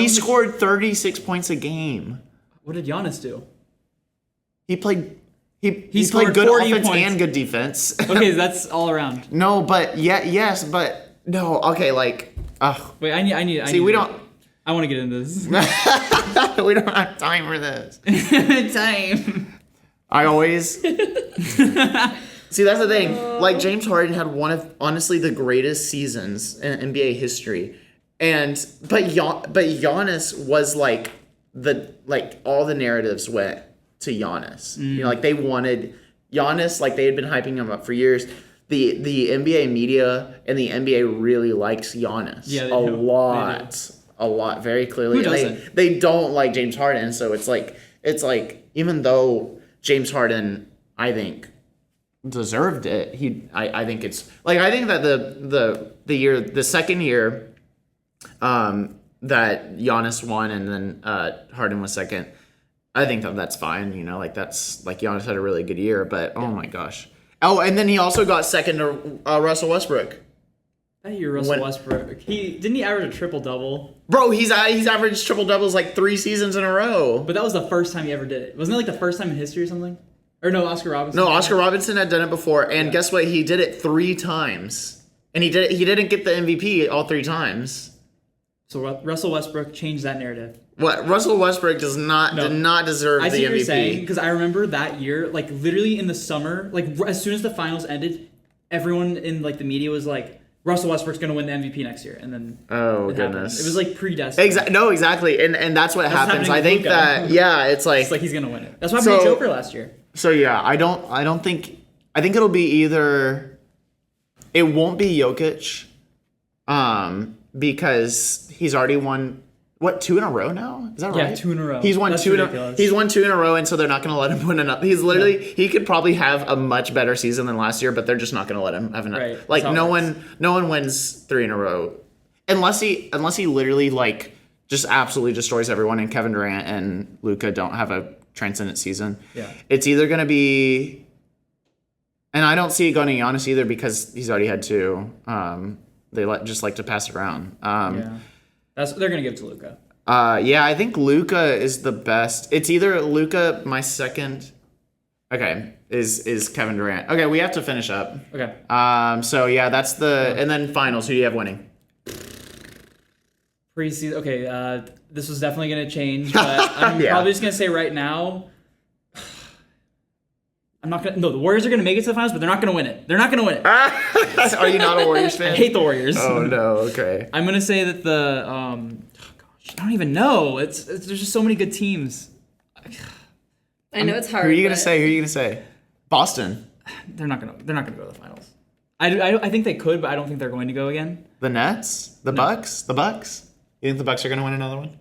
S1: scored 36 points a game.
S3: What did Giannis do?
S1: He played he
S3: scored
S1: played good
S3: 40
S1: offense
S3: points.
S1: and good defense.
S3: Okay, that's all around.
S1: No, but but no. Okay, like
S3: wait, I need.
S1: See, we don't.
S3: I want to get into this.
S1: We don't have time for this.
S3: Time.
S1: I always see. That's the thing. Like James Harden had one of honestly the greatest seasons in NBA history, but Giannis was like all the narratives went to Giannis. You know, like they wanted Giannis, like they had been hyping him up for years. The NBA media and the NBA really likes Giannis a lot, very clearly.
S3: Who doesn't?
S1: They don't like James Harden, so it's like even though James Harden, I think, deserved it. I think it's like I think that the second year that Giannis won and then Harden was second, I think that's fine. You know, like that's like Giannis had a really good year, but oh my gosh. Oh, and then he also got second to Russell Westbrook.
S3: That year, Westbrook. Didn't he average a triple double?
S1: Bro, he's averaged triple doubles like 3 seasons in a row.
S3: But that was the first time he ever did it. Wasn't it like the first time in history or something? Or no, Oscar Robinson.
S1: No, Oscar Robinson had done it before, and guess what? He did it 3 times, and he didn't get the MVP all 3 times.
S3: So Russell Westbrook changed that narrative.
S1: What? Russell Westbrook did not deserve the MVP.
S3: I see what you're saying, because I remember that year, like literally in the summer, like as soon as the finals ended, everyone in like the media was like, Russell Westbrook's going to win the MVP next year, and then
S1: goodness,
S3: happened. It was like predestined.
S1: Exactly, and that's what happens. I think that it's like
S3: he's going to win it. That's why I made Joker last year.
S1: So yeah, I think it'll be either it won't be Jokic, because he's already won 2 in a row now. Is that right?
S3: Yeah, 2 in a row.
S1: He's won
S3: That's
S1: 2.
S3: Ridiculous.
S1: He's won 2 in a row, and so they're not going to let him win another. He's literally he could probably have a much better season than last year, but they're just not going to let him have another.
S3: Right.
S1: Like no one wins 3 in a row unless he literally like just absolutely destroys everyone, and Kevin Durant and Luka don't have a transcendent season.
S3: Yeah.
S1: It's either going to be, and I don't see it going to Giannis either because he's already had 2. They just like to pass it around.
S3: They're going to give it to Luka.
S1: I think Luka is the best. It's either Luka, my second. Okay, is Kevin Durant. Okay, we have to finish up.
S3: Okay.
S1: So yeah, that's and then finals. Who do you have winning?
S3: Preseason. Okay. This was definitely going to change, but I'm probably just going to say right now. I'm not gonna. No, the Warriors are gonna make it to the finals, but they're not gonna win it. They're not gonna win it.
S1: Are you not a Warriors fan?
S3: I hate the Warriors.
S1: Oh no. Okay.
S3: I'm gonna say that the. I don't even know. It's there's just so many good teams.
S4: I know it's hard.
S1: Who are you gonna say? Boston.
S3: They're not gonna go to the finals. I think they could, but I don't think they're going to go again.
S1: The Nets. The Bucks. The Bucks. You think the Bucks are gonna win another one?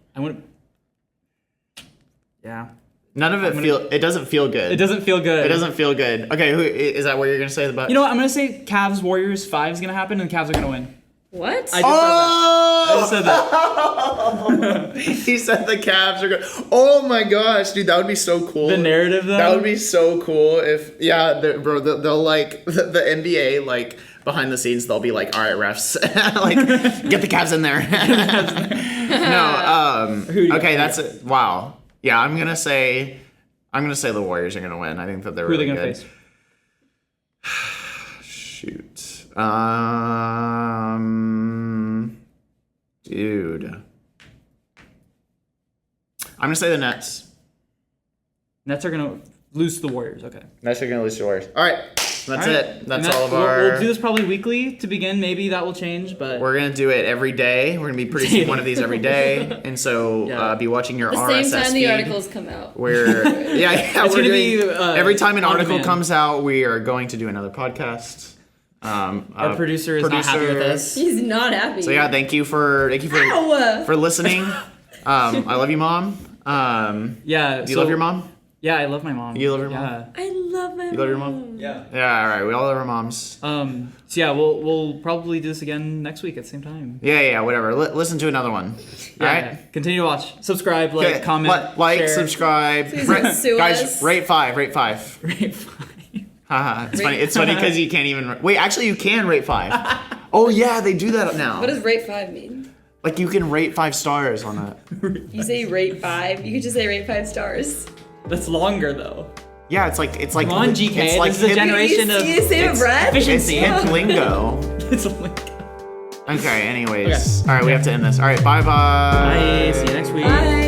S1: Yeah.
S3: None of it
S1: it doesn't feel good.
S3: It doesn't feel good.
S1: It doesn't feel good. Okay, who is that? What you're gonna say about?
S3: You know what? I'm gonna say Cavs Warriors 5 is gonna happen, and the Cavs are gonna win.
S4: What?
S3: I just said that.
S1: He said the Cavs are good. Oh my gosh, dude, that would be so cool.
S3: The narrative, though.
S1: That would be so cool if bro. They'll like the NBA like behind the scenes. They'll be like, all right, refs, like get the Cavs in there. No. Okay, that's it. Wow. Yeah, I'm gonna say the Warriors are gonna win. I think that they're really good. Who are they gonna face? Shoot. Dude. I'm gonna say the Nets.
S3: Nets are gonna lose to the Warriors. Okay.
S1: Nets are gonna lose to the Warriors. All right. That's it. That's all of our.
S3: We'll do this probably weekly to begin. Maybe that will change, but
S1: we're gonna do it every day. We're gonna be producing one of these every day, and so be watching your RSS
S4: the same time
S1: feed.
S4: The articles come out.
S1: We're
S3: it's gonna be
S1: every time an article comes out, we are going to do another podcast.
S3: Our producer is not happy with us.
S4: He's not happy.
S1: So yeah, thank you for listening. I love you, Mom. Do you love your mom?
S3: Yeah, I love my mom.
S1: You love your mom?
S4: I love my mom.
S1: You love your mom?
S2: Yeah.
S1: Yeah, all right. We all love our moms.
S3: So yeah, we'll probably do this again next week at the same time.
S1: Yeah, whatever. Listen to another one. All right?
S3: Yeah. Continue to watch. Subscribe, comment,
S1: share.
S3: Subscribe.
S1: Guys, rate 5.
S3: Rate 5.
S1: Haha, it's funny. It's funny because you can't even... Wait, actually, you can rate 5. Oh, yeah, they do that now.
S4: What does rate 5 mean?
S1: Like, you can rate 5 stars on that.
S4: You say rate 5? You could just say rate 5 stars.
S3: That's longer, though.
S1: Yeah, it's like
S3: Come on, GK. It's like this is a generation of
S1: efficiency. It's hip lingo.
S3: It's a lingo.
S1: Okay, anyways. Okay. All right, we have to end this. All right, bye-bye.
S3: Bye. See you next week.
S4: Bye.